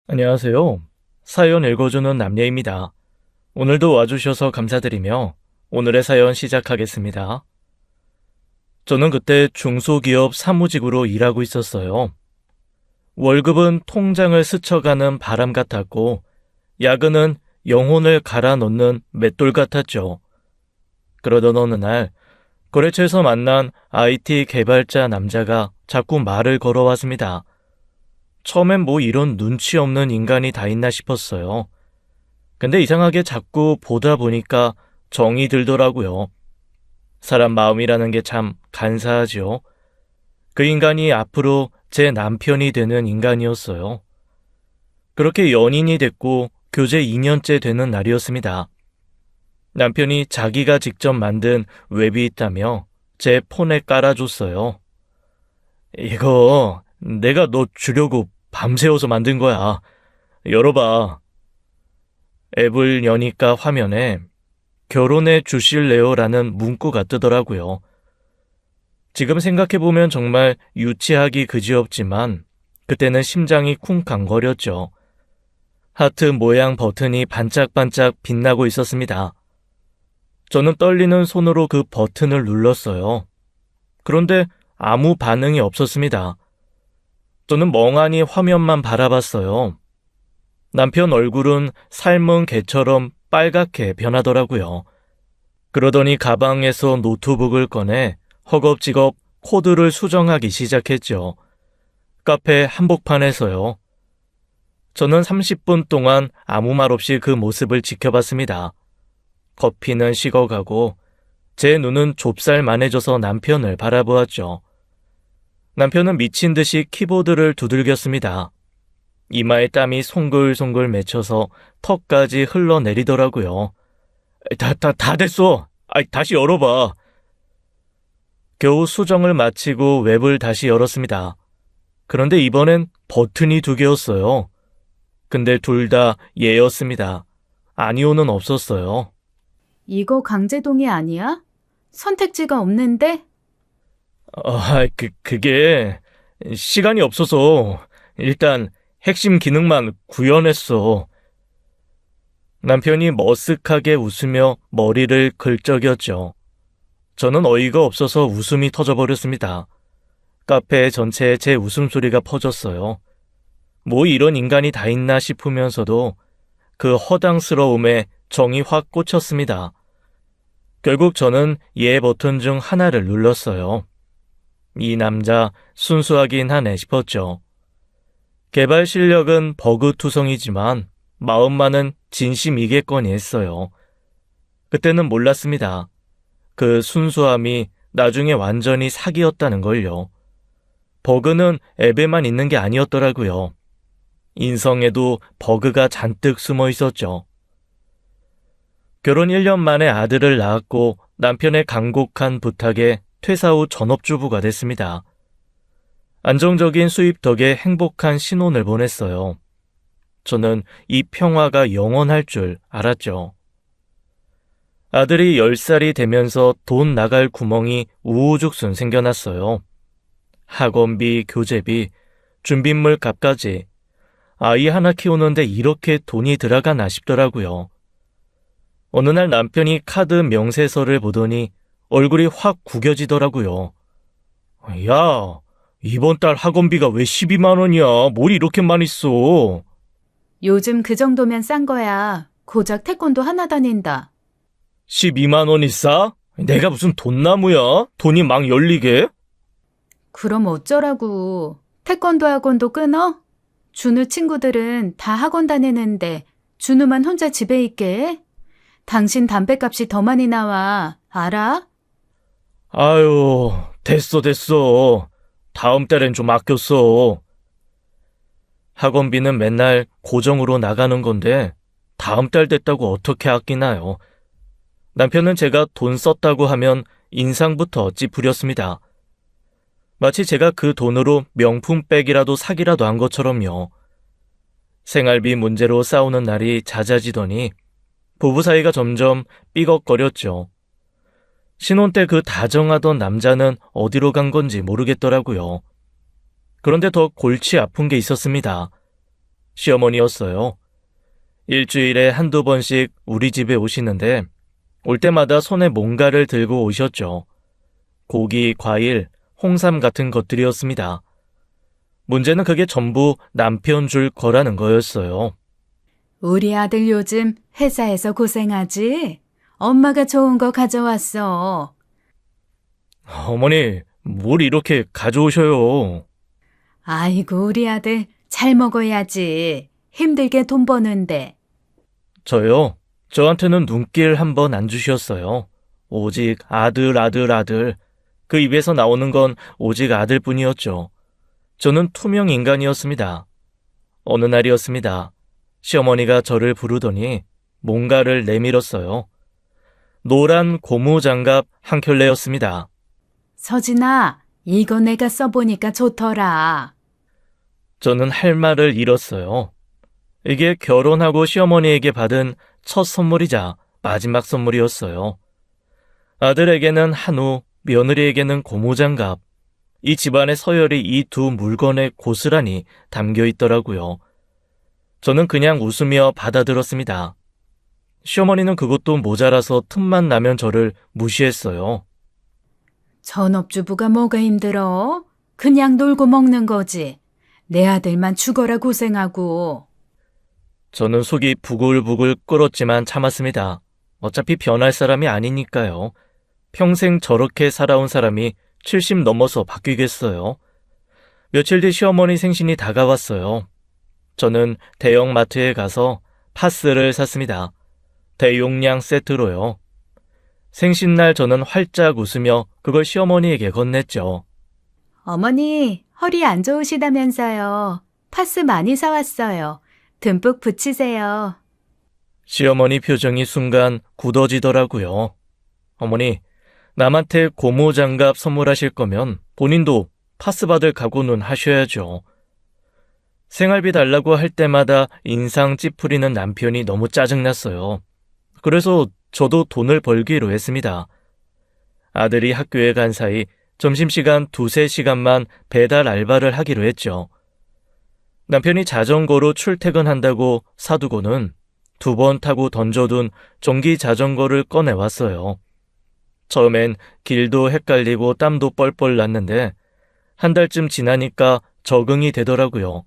안녕하세요. 사연 읽어주는 남녀입니다. 오늘도 와주셔서 감사드리며 오늘의 사연 시작하겠습니다. 저는 그때 중소기업 사무직으로 일하고 있었어요. 월급은 통장을 스쳐가는 바람 같았고 야근은 영혼을 갈아 넣는 맷돌 같았죠. 그러던 어느 날 거래처에서 만난 IT 개발자 남자가 자꾸 말을 걸어왔습니다. 처음엔 뭐 이런 눈치 없는 인간이 다 있나 싶었어요. 근데 이상하게 자꾸 보다 보니까 정이 들더라고요. 사람 마음이라는 게 참 간사하죠. 그 인간이 앞으로 제 남편이 되는 인간이었어요. 그렇게 연인이 됐고 교제 2년째 되는 날이었습니다. 남편이 자기가 직접 만든 웹이 있다며 제 폰에 깔아줬어요. 이거 내가 너 주려고 밤새워서 만든 거야. 열어봐. 앱을 여니까 화면에 결혼해 주실래요라는 문구가 뜨더라고요. 지금 생각해보면 정말 유치하기 그지없지만 그때는 심장이 쿵쾅거렸죠. 하트 모양 버튼이 반짝반짝 빛나고 있었습니다. 저는 떨리는 손으로 그 버튼을 눌렀어요. 그런데 아무 반응이 없었습니다. 저는 멍하니 화면만 바라봤어요. 남편 얼굴은 삶은 개처럼 빨갛게 변하더라고요. 그러더니 가방에서 노트북을 꺼내 허겁지겁 코드를 수정하기 시작했죠. 카페 한복판에서요. 저는 30분 동안 아무 말 없이 그 모습을 지켜봤습니다. 커피는 식어가고 제 눈은 좁쌀만해져서 남편을 바라보았죠. 남편은 미친 듯이 키보드를 두들겼습니다. 이마에 땀이 송글송글 맺혀서 턱까지 흘러내리더라고요. 다 됐어. 다시 열어봐. 겨우 수정을 마치고 웹을 다시 열었습니다. 그런데 이번엔 버튼이 2개였어요. 근데 둘 다 예였습니다. 아니오는 없었어요. 이거 강제동의 아니야? 선택지가 없는데? 그게 시간이 없어서 일단 핵심 기능만 구현했어. 남편이 머쓱하게 웃으며 머리를 긁적였죠. 저는 어이가 없어서 웃음이 터져버렸습니다. 카페 전체에 제 웃음소리가 퍼졌어요. 뭐 이런 인간이 다 있나 싶으면서도 그 허당스러움에 정이 확 꽂혔습니다. 결국 저는 예 버튼 중 하나를 눌렀어요. 이 남자 순수하긴 하네 싶었죠. 개발 실력은 버그투성이지만 마음만은 진심이겠거니 했어요. 그때는 몰랐습니다. 그 순수함이 나중에 완전히 사기였다는 걸요. 버그는 앱에만 있는 게 아니었더라고요. 인성에도 버그가 잔뜩 숨어 있었죠. 결혼 1년 만에 아들을 낳았고 남편의 간곡한 부탁에 퇴사 후 전업주부가 됐습니다. 안정적인 수입 덕에 행복한 신혼을 보냈어요. 저는 이 평화가 영원할 줄 알았죠. 아들이 10살이 되면서 돈 나갈 구멍이 우후죽순 생겨났어요. 학원비, 교재비, 준비물 값까지 아이 하나 키우는데 이렇게 돈이 들어가나 싶더라고요. 어느 날 남편이 카드 명세서를 보더니 얼굴이 확 구겨지더라고요. 야, 이번 달 학원비가 왜 12만 원이야? 뭘 이렇게 많이 써? 요즘 그 정도면 싼 거야. 고작 태권도 하나 다닌다. 12만 원이 싸? 내가 무슨 돈나무야? 돈이 막 열리게? 그럼 어쩌라고. 태권도 학원도 끊어? 준우 친구들은 다 학원 다니는데 준우만 혼자 집에 있게 해? 당신 담배값이 더 많이 나와. 알아? 아유, 됐어. 다음 달엔 좀 아껴 써. 학원비는 맨날 고정으로 나가는 건데 다음 달 됐다고 어떻게 아끼나요? 남편은 제가 돈 썼다고 하면 인상부터 찌푸렸습니다. 마치 제가 그 돈으로 명품백이라도 사기라도 한 것처럼요. 생활비 문제로 싸우는 날이 잦아지더니 부부 사이가 점점 삐걱거렸죠. 신혼 때 그 다정하던 남자는 어디로 간 건지 모르겠더라고요. 그런데 더 골치 아픈 게 있었습니다. 시어머니였어요. 일주일에 한두 번씩 우리 집에 오시는데 올 때마다 손에 뭔가를 들고 오셨죠. 고기, 과일, 홍삼 같은 것들이었습니다. 문제는 그게 전부 남편 줄 거라는 거였어요. 우리 아들 요즘 회사에서 고생하지? 엄마가 좋은 거 가져왔어. 어머니, 뭘 이렇게 가져오셔요? 아이고, 우리 아들 잘 먹어야지. 힘들게 돈 버는데. 저요? 저한테는 눈길 한 번 안 주셨어요. 오직 아들, 아들, 아들. 그 입에서 나오는 건 오직 아들뿐이었죠. 저는 투명 인간이었습니다. 어느 날이었습니다. 시어머니가 저를 부르더니 뭔가를 내밀었어요. 노란 고무장갑 한 켤레였습니다. 서진아, 이거 내가 써보니까 좋더라. 저는 할 말을 잃었어요. 이게 결혼하고 시어머니에게 받은 첫 선물이자 마지막 선물이었어요. 아들에게는 한우, 며느리에게는 고무장갑. 이 집안의 서열이 이 두 물건에 고스란히 담겨 있더라고요. 저는 그냥 웃으며 받아들었습니다. 시어머니는 그것도 모자라서 틈만 나면 저를 무시했어요. 전업주부가 뭐가 힘들어? 그냥 놀고 먹는 거지. 내 아들만 죽어라 고생하고. 저는 속이 부글부글 끓었지만 참았습니다. 어차피 변할 사람이 아니니까요. 평생 저렇게 살아온 사람이 70 넘어서 바뀌겠어요. 며칠 뒤 시어머니 생신이 다가왔어요. 저는 대형 마트에 가서 파스를 샀습니다. 대용량 세트로요. 생신날 저는 활짝 웃으며 그걸 시어머니에게 건넸죠. 어머니, 허리 안 좋으시다면서요. 파스 많이 사왔어요. 듬뿍 붙이세요. 시어머니 표정이 순간 굳어지더라고요. 어머니, 남한테 고무장갑 선물하실 거면 본인도 파스 받을 각오는 하셔야죠. 생활비 달라고 할 때마다 인상 찌푸리는 남편이 너무 짜증났어요. 그래서 저도 돈을 벌기로 했습니다. 아들이 학교에 간 사이 점심시간 2-3시간만 배달 알바를 하기로 했죠. 남편이 자전거로 출퇴근한다고 사두고는 2번 타고 던져둔 전기 자전거를 꺼내왔어요. 처음엔 길도 헷갈리고 땀도 뻘뻘 났는데 한 달쯤 지나니까 적응이 되더라고요.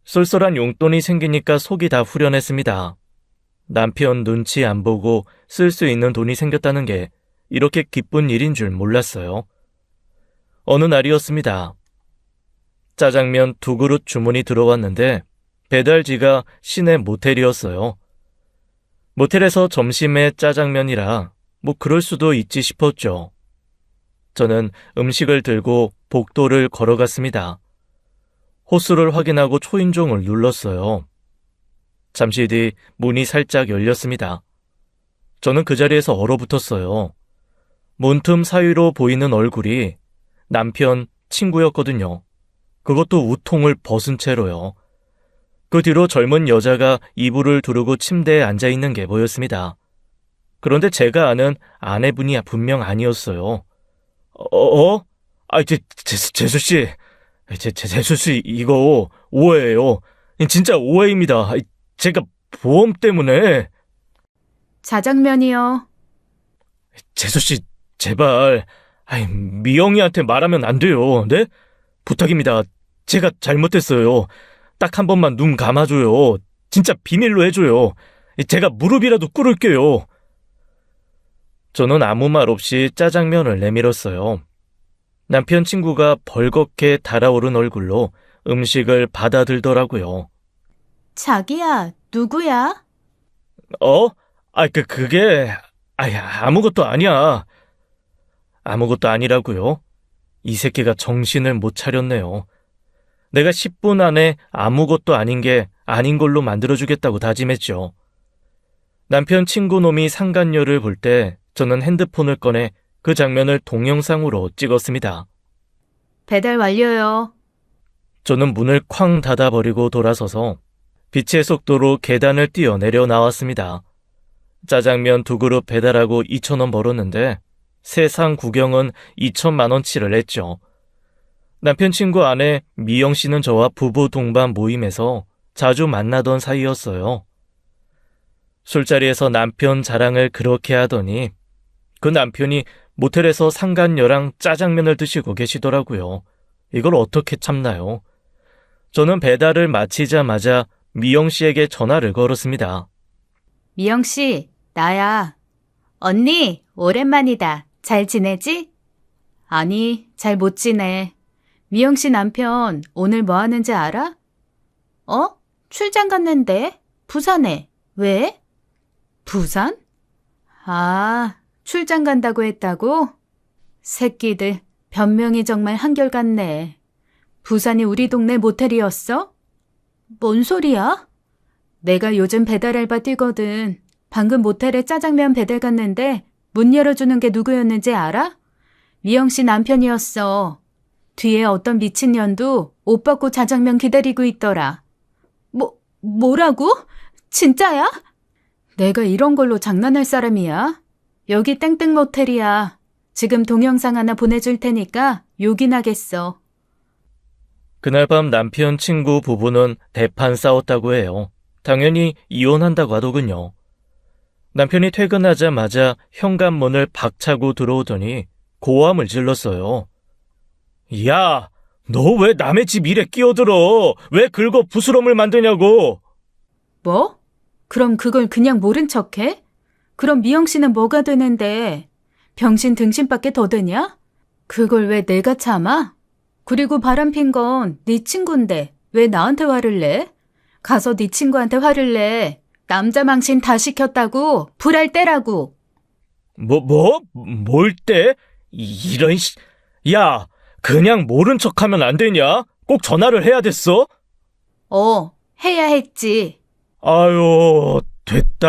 쏠쏠한 용돈이 생기니까 속이 다 후련했습니다. 남편 눈치 안 보고 쓸 수 있는 돈이 생겼다는 게 이렇게 기쁜 일인 줄 몰랐어요. 어느 날이었습니다. 짜장면 2그릇 주문이 들어왔는데 배달지가 시내 모텔이었어요. 모텔에서 점심에 짜장면이라 뭐 그럴 수도 있지 싶었죠. 저는 음식을 들고 복도를 걸어갔습니다. 호수를 확인하고 초인종을 눌렀어요. 잠시 뒤 문이 살짝 열렸습니다. 저는 그 자리에서 얼어붙었어요. 문틈 사이로 보이는 얼굴이 남편 친구였거든요. 그것도 우통을 벗은 채로요. 그 뒤로 젊은 여자가 이불을 두르고 침대에 앉아있는 게 보였습니다. 그런데 제가 아는 아내분이 분명 아니었어요. 재수씨. 재수씨, 이거 오해예요. 진짜 오해입니다. 제가 보험 때문에. 자장면이요. 재수씨, 제발. 미영이한테 말하면 안 돼요. 네? 부탁입니다. 제가 잘못했어요. 딱 한 번만 눈 감아줘요. 진짜 비밀로 해줘요. 제가 무릎이라도 꿇을게요. 저는 아무 말 없이 짜장면을 내밀었어요. 남편 친구가 벌겋게 달아오른 얼굴로 음식을 받아들더라고요. 자기야, 누구야? 그게 아무것도 아니야. 아무것도 아니라고요? 이 새끼가 정신을 못 차렸네요. 내가 10분 안에 아무것도 아닌 게 아닌 걸로 만들어주겠다고 다짐했죠. 남편 친구 놈이 상간녀를 볼 때 저는 핸드폰을 꺼내 그 장면을 동영상으로 찍었습니다. 배달 완료요. 저는 문을 쾅 닫아버리고 돌아서서 빛의 속도로 계단을 뛰어내려 나왔습니다. 짜장면 2그릇 배달하고 2,000원 벌었는데 세상 구경은 2천만 원치를 했죠. 남편 친구 아내 미영 씨는 저와 부부 동반 모임에서 자주 만나던 사이였어요. 술자리에서 남편 자랑을 그렇게 하더니 그 남편이 모텔에서 상간녀랑 짜장면을 드시고 계시더라고요. 이걸 어떻게 참나요? 저는 배달을 마치자마자 미영 씨에게 전화를 걸었습니다. 미영 씨, 나야. 언니, 오랜만이다. 잘 지내지? 아니, 잘 못 지내. 미영 씨 남편 오늘 뭐 하는지 알아? 출장 갔는데? 부산에. 왜? 부산? 아, 출장 간다고 했다고? 새끼들, 변명이 정말 한결같네. 부산이 우리 동네 모텔이었어? 뭔 소리야? 내가 요즘 배달 알바 뛰거든. 방금 모텔에 짜장면 배달 갔는데 문 열어주는 게 누구였는지 알아? 미영 씨 남편이었어. 뒤에 어떤 미친년도 옷 벗고 짜장면 기다리고 있더라. 뭐라고? 진짜야? 내가 이런 걸로 장난할 사람이야? 여기 땡땡 모텔이야. 지금 동영상 하나 보내줄 테니까 요긴하겠어. 그날 밤 남편 친구 부부는 대판 싸웠다고 해요. 당연히 이혼한다고 하더군요. 남편이 퇴근하자마자 현관문을 박차고 들어오더니 고함을 질렀어요. 야, 너 왜 남의 집 일에 끼어들어? 왜 긁어 부스럼을 만드냐고? 뭐? 그럼 그걸 그냥 모른 척해? 그럼 미영 씨는 뭐가 되는데? 병신 등신밖에 더 되냐? 그걸 왜 내가 참아? 그리고 바람핀 건 네 친구인데 왜 나한테 화를 내? 가서 네 친구한테 화를 내. 남자 망신 다 시켰다고. 불알 때라고. 뭘 때? 이런 야, 그냥 모른 척하면 안 되냐? 꼭 전화를 해야 됐어? 해야 했지. 아유,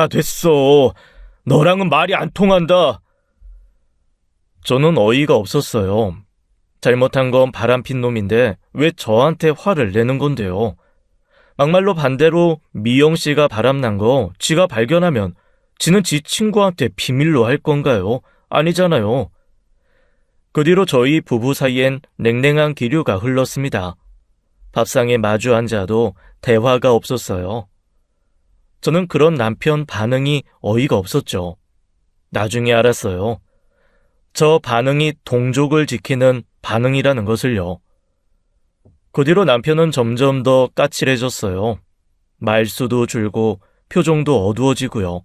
됐어. 너랑은 말이 안 통한다. 저는 어이가 없었어요. 잘못한 건 바람핀 놈인데 왜 저한테 화를 내는 건데요? 막말로 반대로 미영 씨가 바람난 거 지가 발견하면 지는 지 친구한테 비밀로 할 건가요? 아니잖아요. 그 뒤로 저희 부부 사이엔 냉랭한 기류가 흘렀습니다. 밥상에 마주 앉아도 대화가 없었어요. 저는 그런 남편 반응이 어이가 없었죠. 나중에 알았어요. 저 반응이 동족을 지키는 반응이라는 것을요. 그 뒤로 남편은 점점 더 까칠해졌어요. 말수도 줄고 표정도 어두워지고요.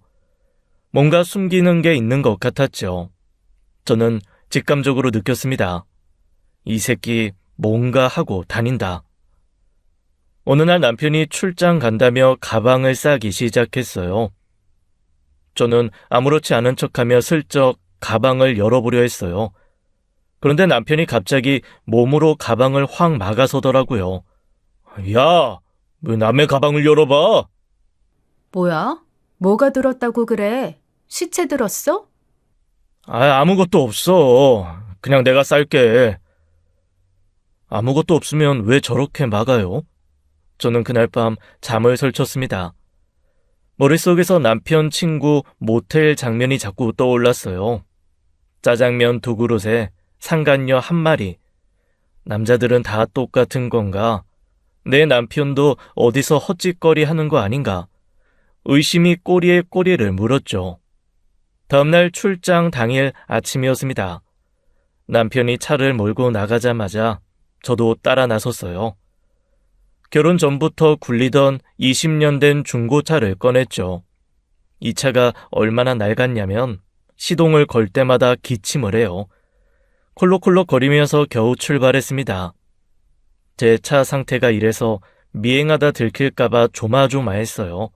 뭔가 숨기는 게 있는 것 같았죠. 저는 직감적으로 느꼈습니다. 이 새끼 뭔가 하고 다닌다. 어느 날 남편이 출장 간다며 가방을 싸기 시작했어요. 저는 아무렇지 않은 척하며 슬쩍 가방을 열어보려 했어요. 그런데 남편이 갑자기 몸으로 가방을 확 막아서더라고요. 야, 왜 남의 가방을 열어봐? 뭐야? 뭐가 들었다고 그래? 시체 들었어? 아무것도 없어. 그냥 내가 쌀게. 아무것도 없으면 왜 저렇게 막아요? 저는 그날 밤 잠을 설쳤습니다. 머릿속에서 남편 친구 모텔 장면이 자꾸 떠올랐어요. 짜장면 2그릇에 상간녀 1마리. 남자들은 다 똑같은 건가? 내 남편도 어디서 헛짓거리 하는 거 아닌가? 의심이 꼬리에 꼬리를 물었죠. 다음날 출장 당일 아침이었습니다. 남편이 차를 몰고 나가자마자 저도 따라 나섰어요. 결혼 전부터 굴리던 20년 된 중고차를 꺼냈죠. 이 차가 얼마나 낡았냐면 시동을 걸 때마다 기침을 해요. 콜록콜록 거리면서 겨우 출발했습니다. 제 차 상태가 이래서 미행하다 들킬까봐 조마조마했어요.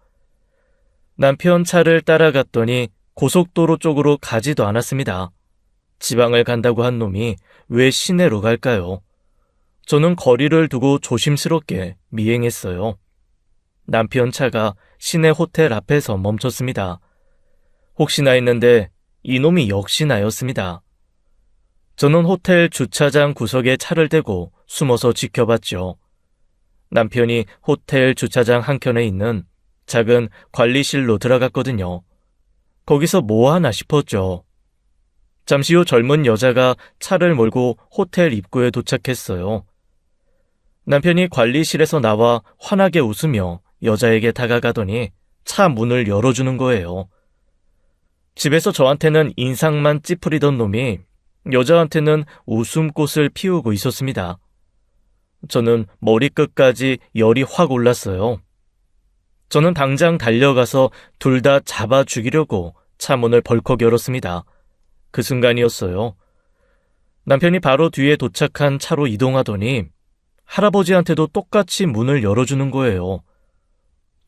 남편 차를 따라갔더니 고속도로 쪽으로 가지도 않았습니다. 지방을 간다고 한 놈이 왜 시내로 갈까요? 저는 거리를 두고 조심스럽게 미행했어요. 남편 차가 시내 호텔 앞에서 멈췄습니다. 혹시나 했는데 이놈이 역시 나였습니다. 저는 호텔 주차장 구석에 차를 대고 숨어서 지켜봤죠. 남편이 호텔 주차장 한켠에 있는 작은 관리실로 들어갔거든요. 거기서 뭐 하나 싶었죠. 잠시 후 젊은 여자가 차를 몰고 호텔 입구에 도착했어요. 남편이 관리실에서 나와 환하게 웃으며 여자에게 다가가더니 차 문을 열어주는 거예요. 집에서 저한테는 인상만 찌푸리던 놈이 여자한테는 웃음꽃을 피우고 있었습니다. 저는 머리끝까지 열이 확 올랐어요. 저는 당장 달려가서 둘 다 잡아 죽이려고 차 문을 벌컥 열었습니다. 그 순간이었어요. 남편이 바로 뒤에 도착한 차로 이동하더니 할아버지한테도 똑같이 문을 열어주는 거예요.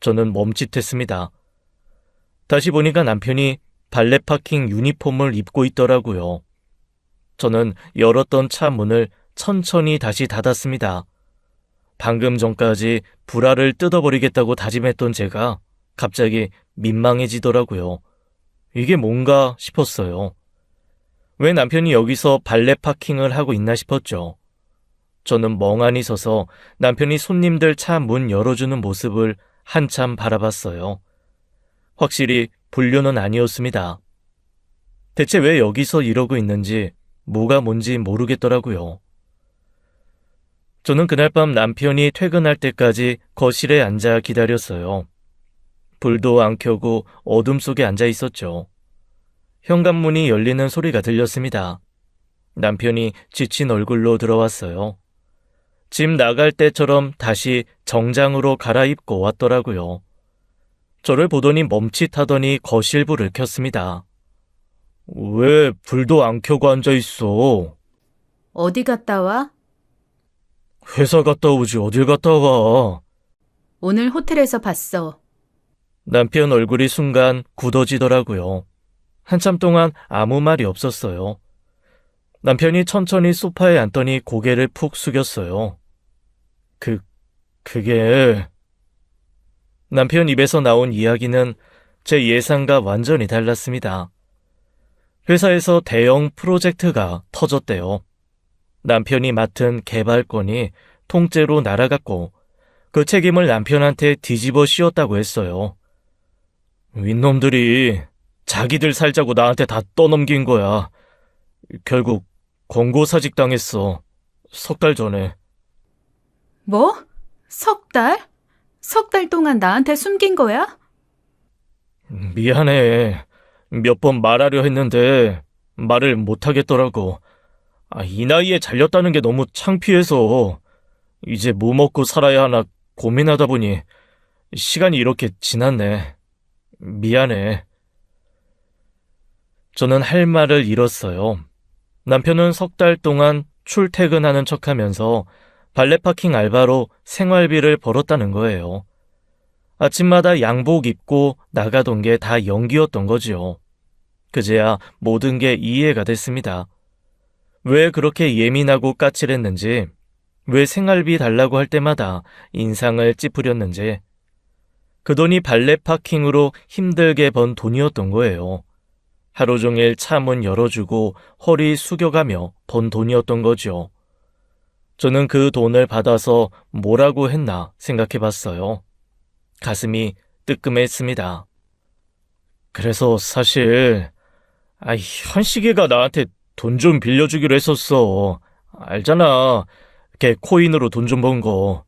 저는 멈칫했습니다. 다시 보니까 남편이 발레 파킹 유니폼을 입고 있더라고요. 저는 열었던 차 문을 천천히 다시 닫았습니다. 방금 전까지 불알을 뜯어버리겠다고 다짐했던 제가 갑자기 민망해지더라고요. 이게 뭔가 싶었어요. 왜 남편이 여기서 발레 파킹을 하고 있나 싶었죠. 저는 멍하니 서서 남편이 손님들 차 문 열어주는 모습을 한참 바라봤어요. 확실히 불륜은 아니었습니다. 대체 왜 여기서 이러고 있는지 뭐가 뭔지 모르겠더라고요. 저는 그날 밤 남편이 퇴근할 때까지 거실에 앉아 기다렸어요. 불도 안 켜고 어둠 속에 앉아 있었죠. 현관문이 열리는 소리가 들렸습니다. 남편이 지친 얼굴로 들어왔어요. 집 나갈 때처럼 다시 정장으로 갈아입고 왔더라고요. 저를 보더니 멈칫하더니 거실 불을 켰습니다. 왜 불도 안 켜고 앉아 있어? 어디 갔다 와? 회사 갔다 오지 어딜 갔다 와? 오늘 호텔에서 봤어. 남편 얼굴이 순간 굳어지더라고요. 한참 동안 아무 말이 없었어요. 남편이 천천히 소파에 앉더니 고개를 푹 숙였어요. 그게... 남편 입에서 나온 이야기는 제 예상과 완전히 달랐습니다. 회사에서 대형 프로젝트가 터졌대요. 남편이 맡은 개발권이 통째로 날아갔고 그 책임을 남편한테 뒤집어 씌웠다고 했어요. 윗놈들이 자기들 살자고 나한테 다 떠넘긴 거야. 결국 권고사직 당했어. 3달 전에. 뭐? 3달? 3달 동안 나한테 숨긴 거야? 미안해. 몇 번 말하려 했는데 말을 못하겠더라고. 이 나이에 잘렸다는 게 너무 창피해서 이제 뭐 먹고 살아야 하나 고민하다 보니 시간이 이렇게 지났네. 미안해. 저는 할 말을 잃었어요. 남편은 3달 동안 출퇴근하는 척하면서 발레 파킹 알바로 생활비를 벌었다는 거예요. 아침마다 양복 입고 나가던 게 다 연기였던 거지요. 그제야 모든 게 이해가 됐습니다. 왜 그렇게 예민하고 까칠했는지, 왜 생활비 달라고 할 때마다 인상을 찌푸렸는지, 그 돈이 발레 파킹으로 힘들게 번 돈이었던 거예요. 하루 종일 차 문 열어주고 허리 숙여가며 번 돈이었던 거죠. 저는 그 돈을 받아서 뭐라고 했나 생각해봤어요. 가슴이 뜨끔했습니다. 그래서 사실 현식이가 나한테 돈 좀 빌려주기로 했었어. 알잖아. 걔 코인으로 돈 좀 번 거.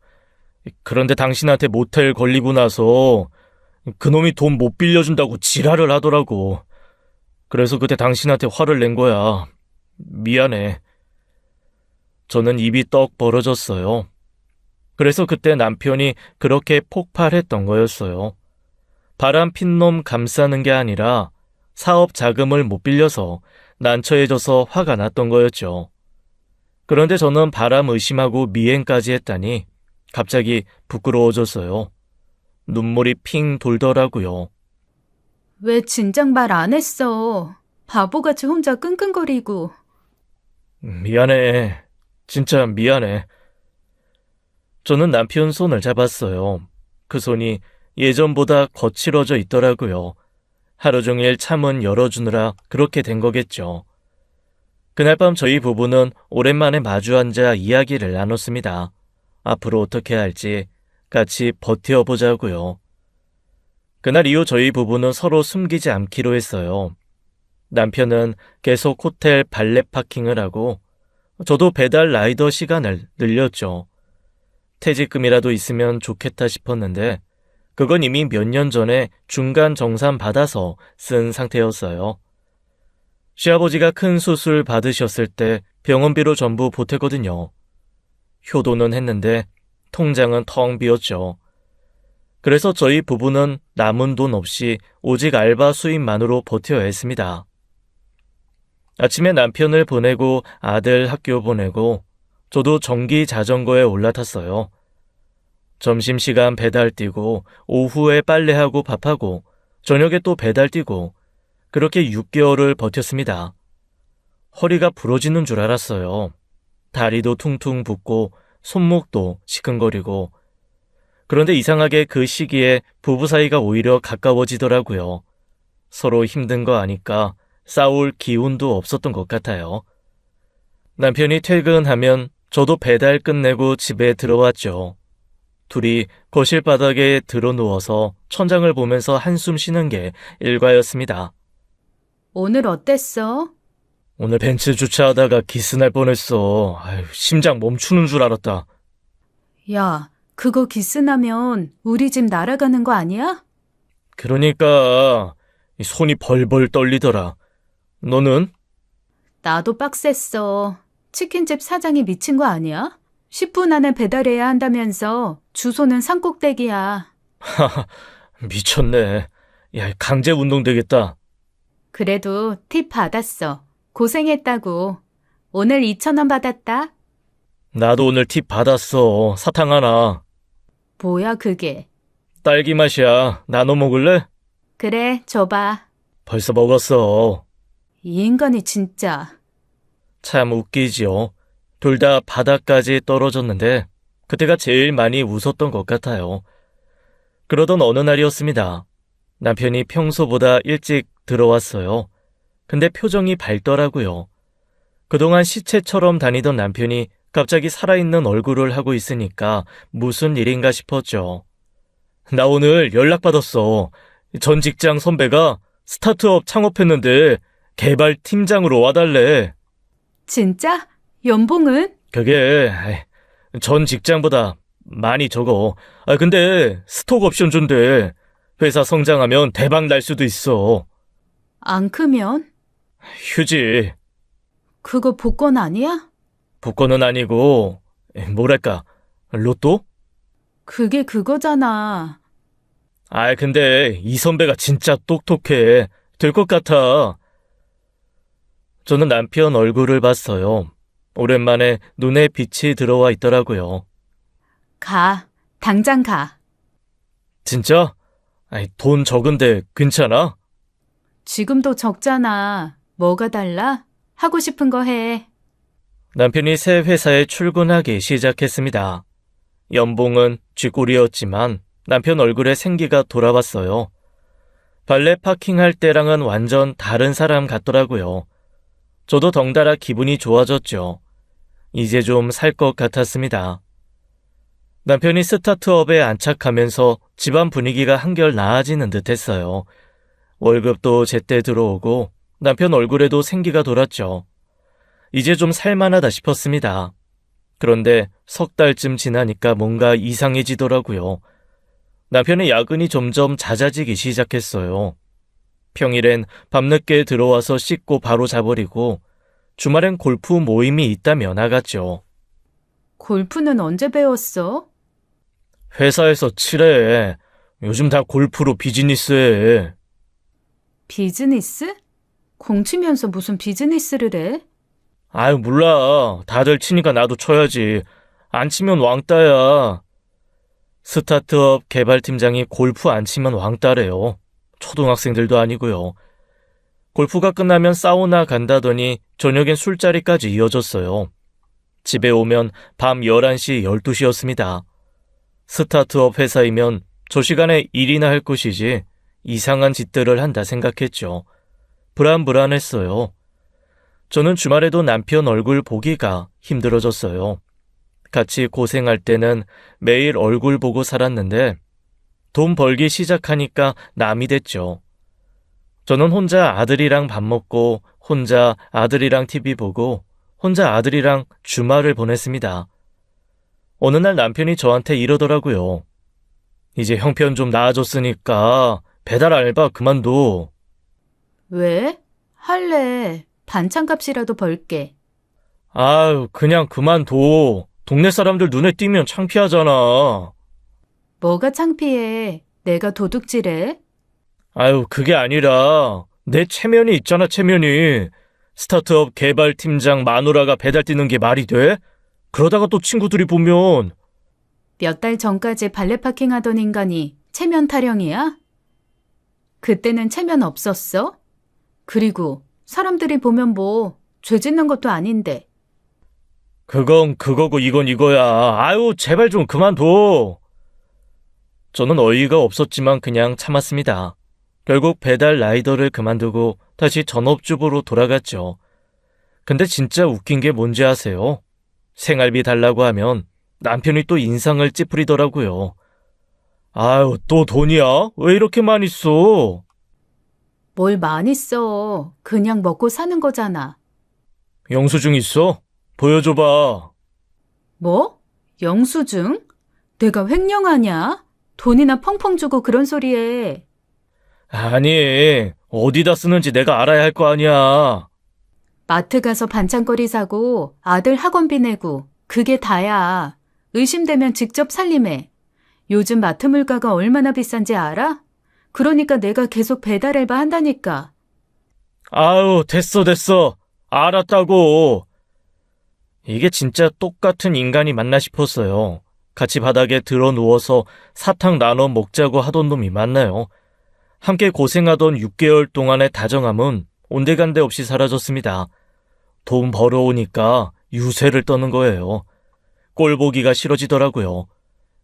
그런데 당신한테 모텔 걸리고 나서 그놈이 돈 못 빌려준다고 지랄을 하더라고. 그래서 그때 당신한테 화를 낸 거야. 미안해. 저는 입이 떡 벌어졌어요. 그래서 그때 남편이 그렇게 폭발했던 거였어요. 바람 핀 놈 감싸는 게 아니라 사업 자금을 못 빌려서 난처해져서 화가 났던 거였죠. 그런데 저는 바람 의심하고 미행까지 했다니 갑자기 부끄러워졌어요. 눈물이 핑 돌더라고요. 왜 진작 말 안 했어? 바보같이 혼자 끙끙거리고. 미안해. 진짜 미안해. 저는 남편 손을 잡았어요. 그 손이 예전보다 거칠어져 있더라고요. 하루 종일 차문 열어주느라 그렇게 된 거겠죠. 그날 밤 저희 부부는 오랜만에 마주 앉아 이야기를 나눴습니다. 앞으로 어떻게 할지 같이 버텨보자고요. 그날 이후 저희 부부는 서로 숨기지 않기로 했어요. 남편은 계속 호텔 발레 파킹을 하고 저도 배달 라이더 시간을 늘렸죠. 퇴직금이라도 있으면 좋겠다 싶었는데 그건 이미 몇 년 전에 중간 정산 받아서 쓴 상태였어요. 시아버지가 큰 수술 받으셨을 때 병원비로 전부 보탰거든요. 효도는 했는데 통장은 텅 비었죠. 그래서 저희 부부는 남은 돈 없이 오직 알바 수입만으로 버텨야 했습니다. 아침에 남편을 보내고 아들 학교 보내고 저도 전기 자전거에 올라탔어요. 점심시간 배달 뛰고 오후에 빨래하고 밥하고 저녁에 또 배달 뛰고 그렇게 6개월을 버텼습니다. 허리가 부러지는 줄 알았어요. 다리도 퉁퉁 붓고 손목도 시큰거리고. 그런데 이상하게 그 시기에 부부 사이가 오히려 가까워지더라고요. 서로 힘든 거 아니까 싸울 기운도 없었던 것 같아요. 남편이 퇴근하면 저도 배달 끝내고 집에 들어왔죠. 둘이 거실 바닥에 드러누워서 천장을 보면서 한숨 쉬는 게 일과였습니다. 오늘 어땠어? 오늘 벤츠 주차하다가 기스날 뻔했어. 아유, 심장 멈추는 줄 알았다. 야, 그거 기스나면 우리 집 날아가는 거 아니야? 그러니까 이 손이 벌벌 떨리더라. 너는? 나도 빡셌어. 치킨집 사장이 미친 거 아니야? 10분 안에 배달해야 한다면서 주소는 산꼭대기야. 하하, 미쳤네. 야, 강제 운동 되겠다. 그래도 팁 받았어. 고생했다고. 오늘 2,000원 받았다. 나도 오늘 팁 받았어. 사탕 하나. 뭐야 그게? 딸기 맛이야. 나눠 먹을래? 그래, 줘봐. 벌써 먹었어. 이 인간이 진짜. 참 웃기지요. 둘 다 바닥까지 떨어졌는데 그때가 제일 많이 웃었던 것 같아요. 그러던 어느 날이었습니다. 남편이 평소보다 일찍 들어왔어요. 근데 표정이 밝더라고요. 그동안 시체처럼 다니던 남편이 갑자기 살아있는 얼굴을 하고 있으니까 무슨 일인가 싶었죠. 나 오늘 연락받았어. 전 직장 선배가 스타트업 창업했는데 개발팀장으로 와달래. 진짜? 연봉은? 그게 전 직장보다 많이 적어. 근데 스톡 옵션 준대. 회사 성장하면 대박 날 수도 있어. 안 크면? 휴지. 그거 복권 아니야? 복권은 아니고 뭐랄까 로또? 그게 그거잖아. 근데 이 선배가 진짜 똑똑해. 될 것 같아. 저는 남편 얼굴을 봤어요. 오랜만에 눈에 빛이 들어와 있더라고요. 가. 당장 가. 진짜? 돈 적은데 괜찮아? 지금도 적잖아. 뭐가 달라? 하고 싶은 거 해. 남편이 새 회사에 출근하기 시작했습니다. 연봉은 쥐꼬리였지만 남편 얼굴에 생기가 돌아왔어요. 발레 파킹할 때랑은 완전 다른 사람 같더라고요. 저도 덩달아 기분이 좋아졌죠. 이제 좀 살 것 같았습니다. 남편이 스타트업에 안착하면서 집안 분위기가 한결 나아지는 듯 했어요. 월급도 제때 들어오고 남편 얼굴에도 생기가 돌았죠. 이제 좀 살만하다 싶었습니다. 그런데 석 달쯤 지나니까 뭔가 이상해지더라고요. 남편의 야근이 점점 잦아지기 시작했어요. 평일엔 밤늦게 들어와서 씻고 바로 자버리고 주말엔 골프 모임이 있다며 나갔죠. 골프는 언제 배웠어? 회사에서 치래. 요즘 다 골프로 비즈니스해. 비즈니스? 공 치면서 무슨 비즈니스를 해? 몰라. 다들 치니까 나도 쳐야지. 안 치면 왕따야. 스타트업 개발팀장이 골프 안 치면 왕따래요. 초등학생들도 아니고요. 골프가 끝나면 사우나 간다더니 저녁엔 술자리까지 이어졌어요. 집에 오면 밤 11시, 12시였습니다. 스타트업 회사이면 저 시간에 일이나 할 것이지 이상한 짓들을 한다 생각했죠. 불안했어요. 저는 주말에도 남편 얼굴 보기가 힘들어졌어요. 같이 고생할 때는 매일 얼굴 보고 살았는데 돈 벌기 시작하니까 남이 됐죠. 저는 혼자 아들이랑 밥 먹고 혼자 아들이랑 TV 보고 혼자 아들이랑 주말을 보냈습니다. 어느 날 남편이 저한테 이러더라고요. 이제 형편 좀 나아졌으니까 배달 알바 그만둬. 왜? 할래. 반찬값이라도 벌게. 아유, 그냥 그만둬. 동네 사람들 눈에 띄면 창피하잖아. 뭐가 창피해. 내가 도둑질해? 아유, 그게 아니라 내 체면이 있잖아, 체면이. 스타트업 개발팀장 마누라가 배달 뛰는 게 말이 돼? 그러다가 또 친구들이 보면. 몇 달 전까지 발레 파킹 하던 인간이 체면 타령이야? 그때는 체면 없었어? 그리고 사람들이 보면 뭐 죄 짓는 것도 아닌데. 그건 그거고 이건 이거야. 아유, 제발 좀 그만둬. 저는 어이가 없었지만 그냥 참았습니다. 결국 배달 라이더를 그만두고 다시 전업주부로 돌아갔죠. 근데 진짜 웃긴 게 뭔지 아세요? 생활비 달라고 하면 남편이 또 인상을 찌푸리더라고요. 아유, 또 돈이야? 왜 이렇게 많이 써? 뭘 많이 써. 그냥 먹고 사는 거잖아. 영수증 있어? 보여줘봐. 뭐? 영수증? 내가 횡령하냐? 돈이나 펑펑 주고 그런 소리 해. 아니, 어디다 쓰는지 내가 알아야 할 거 아니야. 마트 가서 반찬거리 사고 아들 학원비 내고 그게 다야. 의심되면 직접 살림해. 요즘 마트 물가가 얼마나 비싼지 알아? 그러니까 내가 계속 배달 알바 한다니까. 아유, 됐어. 알았다고. 이게 진짜 똑같은 인간이 맞나 싶었어요. 같이 바닥에 들어 누워서 사탕 나눠 먹자고 하던 놈이 맞나요? 함께 고생하던 6개월 동안의 다정함은 온데간데 없이 사라졌습니다. 돈 벌어오니까 유세를 떠는 거예요. 꼴 보기가 싫어지더라고요.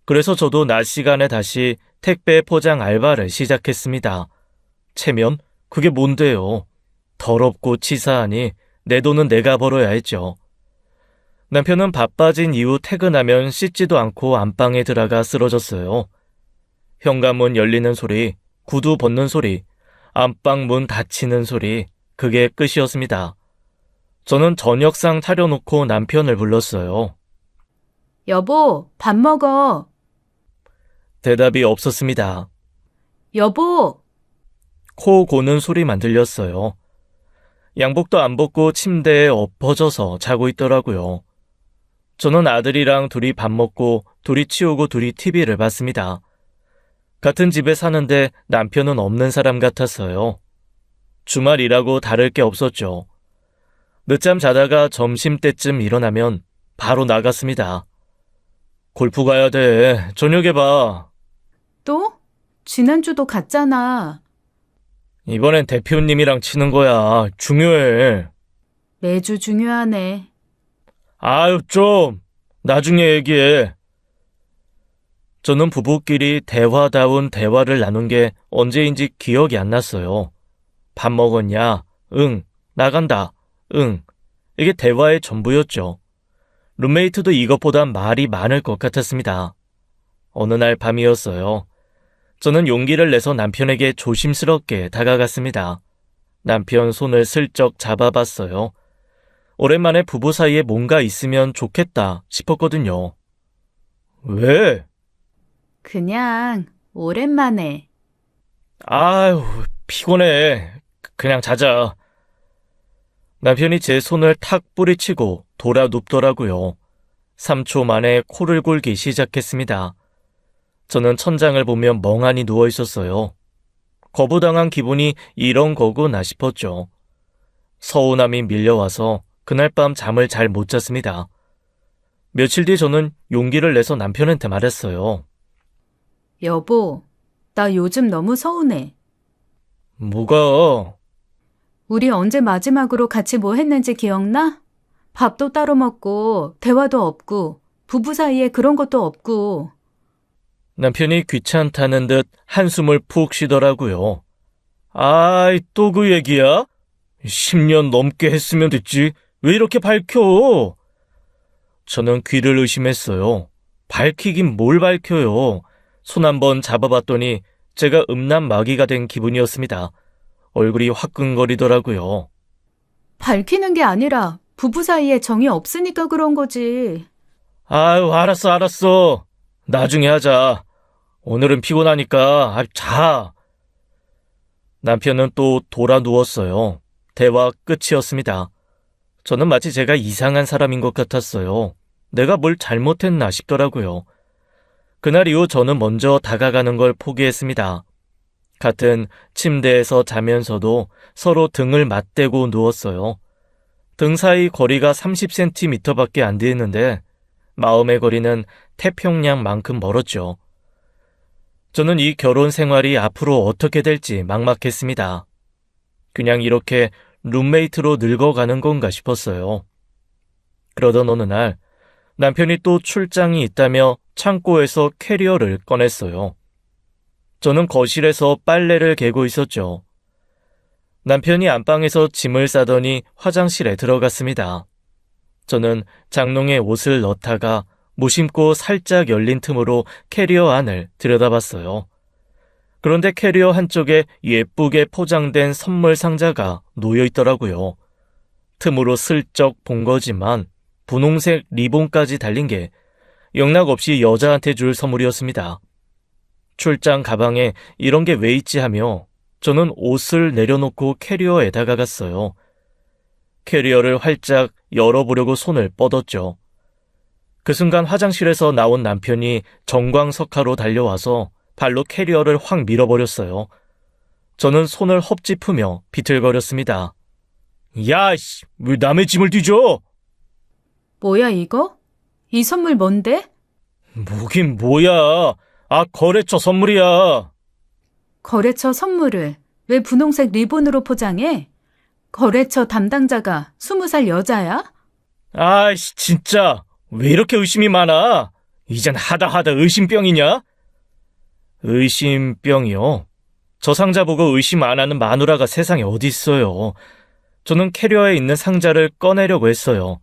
그래서 저도 낮 시간에 다시 택배 포장 알바를 시작했습니다. 체면? 그게 뭔데요? 더럽고 치사하니 내 돈은 내가 벌어야 했죠. 남편은 바빠진 이후 퇴근하면 씻지도 않고 안방에 들어가 쓰러졌어요. 현관문 열리는 소리, 구두 벗는 소리, 안방 문 닫히는 소리, 그게 끝이었습니다. 저는 저녁상 차려놓고 남편을 불렀어요. 여보, 밥 먹어. 대답이 없었습니다. 여보, 코 고는 소리만 들렸어요. 양복도 안 벗고 침대에 엎어져서 자고 있더라고요. 저는 아들이랑 둘이 밥 먹고 둘이 치우고 둘이 TV를 봤습니다. 같은 집에 사는데 남편은 없는 사람 같았어요. 주말이라고 다를 게 없었죠. 늦잠 자다가 점심때쯤 일어나면 바로 나갔습니다. 골프 가야 돼. 저녁에 봐. 또? 지난주도 갔잖아. 이번엔 대표님이랑 치는 거야. 중요해. 매주 중요하네. 아유, 좀. 나중에 얘기해. 저는 부부끼리 대화다운 대화를 나눈 게 언제인지 기억이 안 났어요. 밥 먹었냐? 응. 나간다. 응. 이게 대화의 전부였죠. 룸메이트도 이것보단 말이 많을 것 같았습니다. 어느 날 밤이었어요. 저는 용기를 내서 남편에게 조심스럽게 다가갔습니다. 남편 손을 슬쩍 잡아봤어요. 오랜만에 부부 사이에 뭔가 있으면 좋겠다 싶었거든요. 왜? 그냥 오랜만에. 아유, 피곤해. 그냥 자자. 남편이 제 손을 탁 뿌리치고 돌아 눕더라고요. 3초 만에 코를 골기 시작했습니다. 저는 천장을 보며 멍하니 누워 있었어요. 거부당한 기분이 이런 거구나 싶었죠. 서운함이 밀려와서 그날 밤 잠을 잘 못 잤습니다. 며칠 뒤 저는 용기를 내서 남편한테 말했어요. 여보, 나 요즘 너무 서운해. 뭐가? 우리 언제 마지막으로 같이 뭐 했는지 기억나? 밥도 따로 먹고, 대화도 없고, 부부 사이에 그런 것도 없고. 남편이 귀찮다는 듯 한숨을 푹 쉬더라고요. 아이, 또 그 얘기야? 10년 넘게 했으면 됐지. 왜 이렇게 밝혀? 저는 귀를 의심했어요. 밝히긴 뭘 밝혀요. 손 한번 잡아봤더니 제가 음란마귀가 된 기분이었습니다. 얼굴이 화끈거리더라고요. 밝히는 게 아니라 부부 사이에 정이 없으니까 그런 거지. 아유, 알았어. 나중에 하자. 오늘은 피곤하니까 자. 남편은 또 돌아 누웠어요. 대화 끝이었습니다. 저는 마치 제가 이상한 사람인 것 같았어요. 내가 뭘 잘못했나 싶더라고요. 그날 이후 저는 먼저 다가가는 걸 포기했습니다. 같은 침대에서 자면서도 서로 등을 맞대고 누웠어요. 등 사이 거리가 30cm밖에 안 되는데 마음의 거리는 태평양만큼 멀었죠. 저는 이 결혼 생활이 앞으로 어떻게 될지 막막했습니다. 그냥 이렇게 룸메이트로 늙어가는 건가 싶었어요. 그러던 어느 날 남편이 또 출장이 있다며 창고에서 캐리어를 꺼냈어요. 저는 거실에서 빨래를 개고 있었죠. 남편이 안방에서 짐을 싸더니 화장실에 들어갔습니다. 저는 장롱에 옷을 넣다가 무심코 살짝 열린 틈으로 캐리어 안을 들여다봤어요. 그런데 캐리어 한쪽에 예쁘게 포장된 선물 상자가 놓여 있더라고요. 틈으로 슬쩍 본 거지만 분홍색 리본까지 달린 게 영락없이 여자한테 줄 선물이었습니다. 출장 가방에 이런 게 왜 있지 하며 저는 옷을 내려놓고 캐리어에 다가갔어요. 캐리어를 활짝 열어보려고 손을 뻗었죠. 그 순간 화장실에서 나온 남편이 정광석화로 달려와서 발로 캐리어를 확 밀어버렸어요. 저는 손을 헛짚으며 비틀거렸습니다. 야, 왜 남의 짐을 뒤져? 뭐야 이거? 이 선물 뭔데? 뭐긴 뭐야. 거래처 선물이야. 거래처 선물을 왜 분홍색 리본으로 포장해? 거래처 담당자가 20살 여자야? 진짜. 왜 이렇게 의심이 많아? 이젠 하다 의심병이냐? 의심병이요? 저 상자 보고 의심 안 하는 마누라가 세상에 어디 있어요. 저는 캐리어에 있는 상자를 꺼내려고 했어요.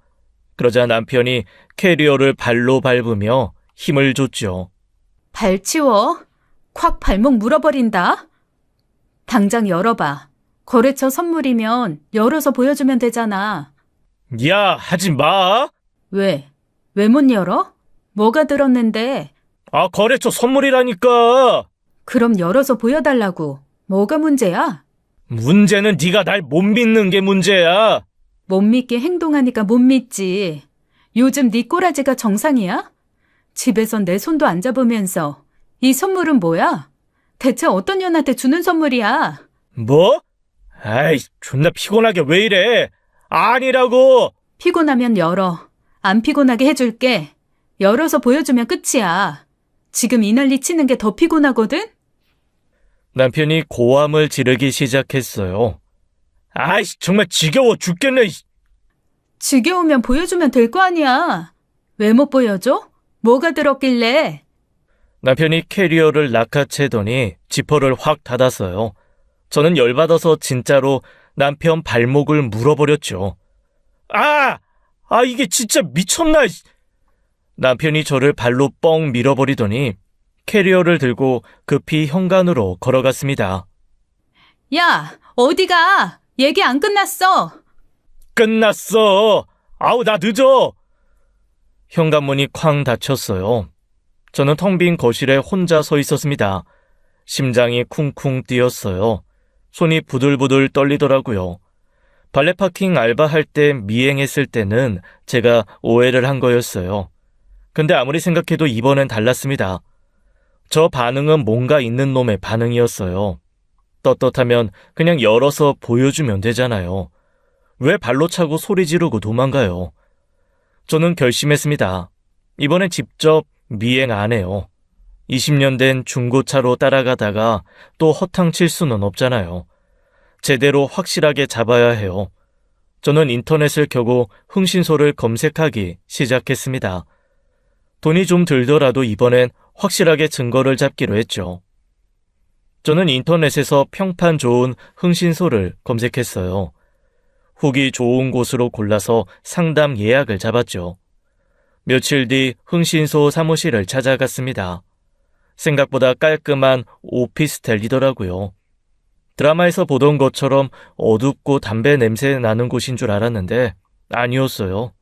그러자 남편이 캐리어를 발로 밟으며 힘을 줬죠. 발 치워. 콱 발목 물어버린다. 당장 열어봐. 거래처 선물이면 열어서 보여주면 되잖아. 야, 하지 마! 왜? 왜 못 열어? 뭐가 들었는데? 거래처 선물이라니까! 그럼 열어서 보여달라고. 뭐가 문제야? 문제는 네가 날 못 믿는 게 문제야. 못 믿게 행동하니까 못 믿지. 요즘 네 꼬라지가 정상이야? 집에선 내 손도 안 잡으면서 이 선물은 뭐야? 대체 어떤 년한테 주는 선물이야? 뭐? 존나 피곤하게 왜 이래? 아니라고! 피곤하면 열어. 안 피곤하게 해줄게. 열어서 보여주면 끝이야. 지금 이 난리 치는 게 더 피곤하거든? 남편이 고함을 지르기 시작했어요. 정말 지겨워 죽겠네. 지겨우면 보여주면 될 거 아니야. 왜 못 보여줘? 뭐가 들었길래? 남편이 캐리어를 낚아채더니 지퍼를 확 닫았어요. 저는 열받아서 진짜로 남편 발목을 물어버렸죠. 이게 진짜 미쳤나? 남편이 저를 발로 뻥 밀어버리더니 캐리어를 들고 급히 현관으로 걸어갔습니다. 야, 어디가? 얘기 안 끝났어. 끝났어. 나 늦어. 현관문이 쾅 닫혔어요. 저는 텅 빈 거실에 혼자 서 있었습니다. 심장이 쿵쿵 뛰었어요. 손이 부들부들 떨리더라고요. 발레 파킹 알바할 때 미행했을 때는 제가 오해를 한 거였어요. 근데 아무리 생각해도 이번엔 달랐습니다. 저 반응은 뭔가 있는 놈의 반응이었어요. 떳떳하면 그냥 열어서 보여주면 되잖아요. 왜 발로 차고 소리 지르고 도망가요? 저는 결심했습니다. 이번엔 직접 미행 안 해요. 20년 된 중고차로 따라가다가 또 허탕칠 수는 없잖아요. 제대로 확실하게 잡아야 해요. 저는 인터넷을 켜고 흥신소를 검색하기 시작했습니다. 돈이 좀 들더라도 이번엔 확실하게 증거를 잡기로 했죠. 저는 인터넷에서 평판 좋은 흥신소를 검색했어요. 후기 좋은 곳으로 골라서 상담 예약을 잡았죠. 며칠 뒤 흥신소 사무실을 찾아갔습니다. 생각보다 깔끔한 오피스텔이더라고요. 드라마에서 보던 것처럼 어둡고 담배 냄새 나는 곳인 줄 알았는데 아니었어요.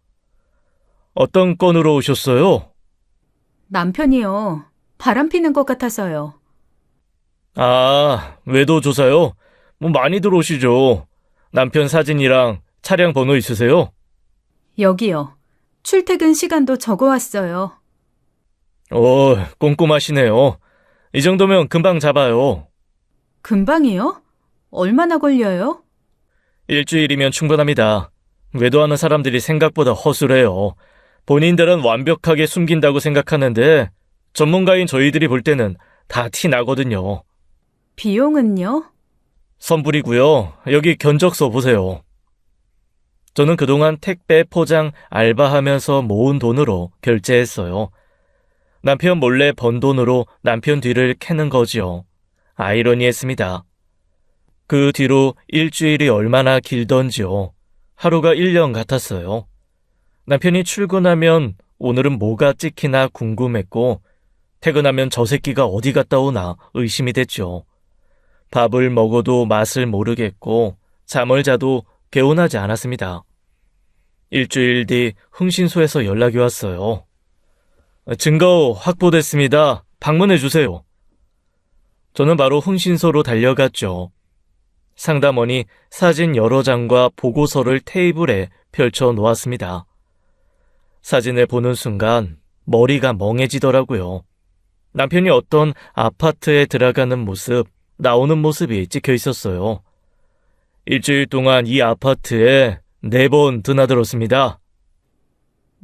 어떤 건으로 오셨어요? 남편이요. 바람 피는 것 같아서요. 아, 외도 조사요? 뭐 많이 들어오시죠. 남편 사진이랑 차량 번호 있으세요? 여기요. 출퇴근 시간도 적어왔어요. 꼼꼼하시네요. 이 정도면 금방 잡아요. 금방이요? 얼마나 걸려요? 일주일이면 충분합니다. 외도하는 사람들이 생각보다 허술해요. 본인들은 완벽하게 숨긴다고 생각하는데 전문가인 저희들이 볼 때는 다 티 나거든요. 비용은요? 선불이고요. 여기 견적서 보세요. 저는 그동안 택배 포장 알바하면서 모은 돈으로 결제했어요. 남편 몰래 번 돈으로 남편 뒤를 캐는 거지요. 아이러니했습니다. 그 뒤로 일주일이 얼마나 길던지요. 하루가 1년 같았어요. 남편이 출근하면 오늘은 뭐가 찍히나 궁금했고 퇴근하면 저 새끼가 어디 갔다 오나 의심이 됐죠. 밥을 먹어도 맛을 모르겠고 잠을 자도 개운하지 않았습니다. 일주일 뒤 흥신소에서 연락이 왔어요. 증거 확보됐습니다. 방문해 주세요. 저는 바로 흥신소로 달려갔죠. 상담원이 사진 여러 장과 보고서를 테이블에 펼쳐 놓았습니다. 사진을 보는 순간 머리가 멍해지더라고요. 남편이 어떤 아파트에 들어가는 모습, 나오는 모습이 찍혀 있었어요. 일주일 동안 이 아파트에 4번 드나들었습니다.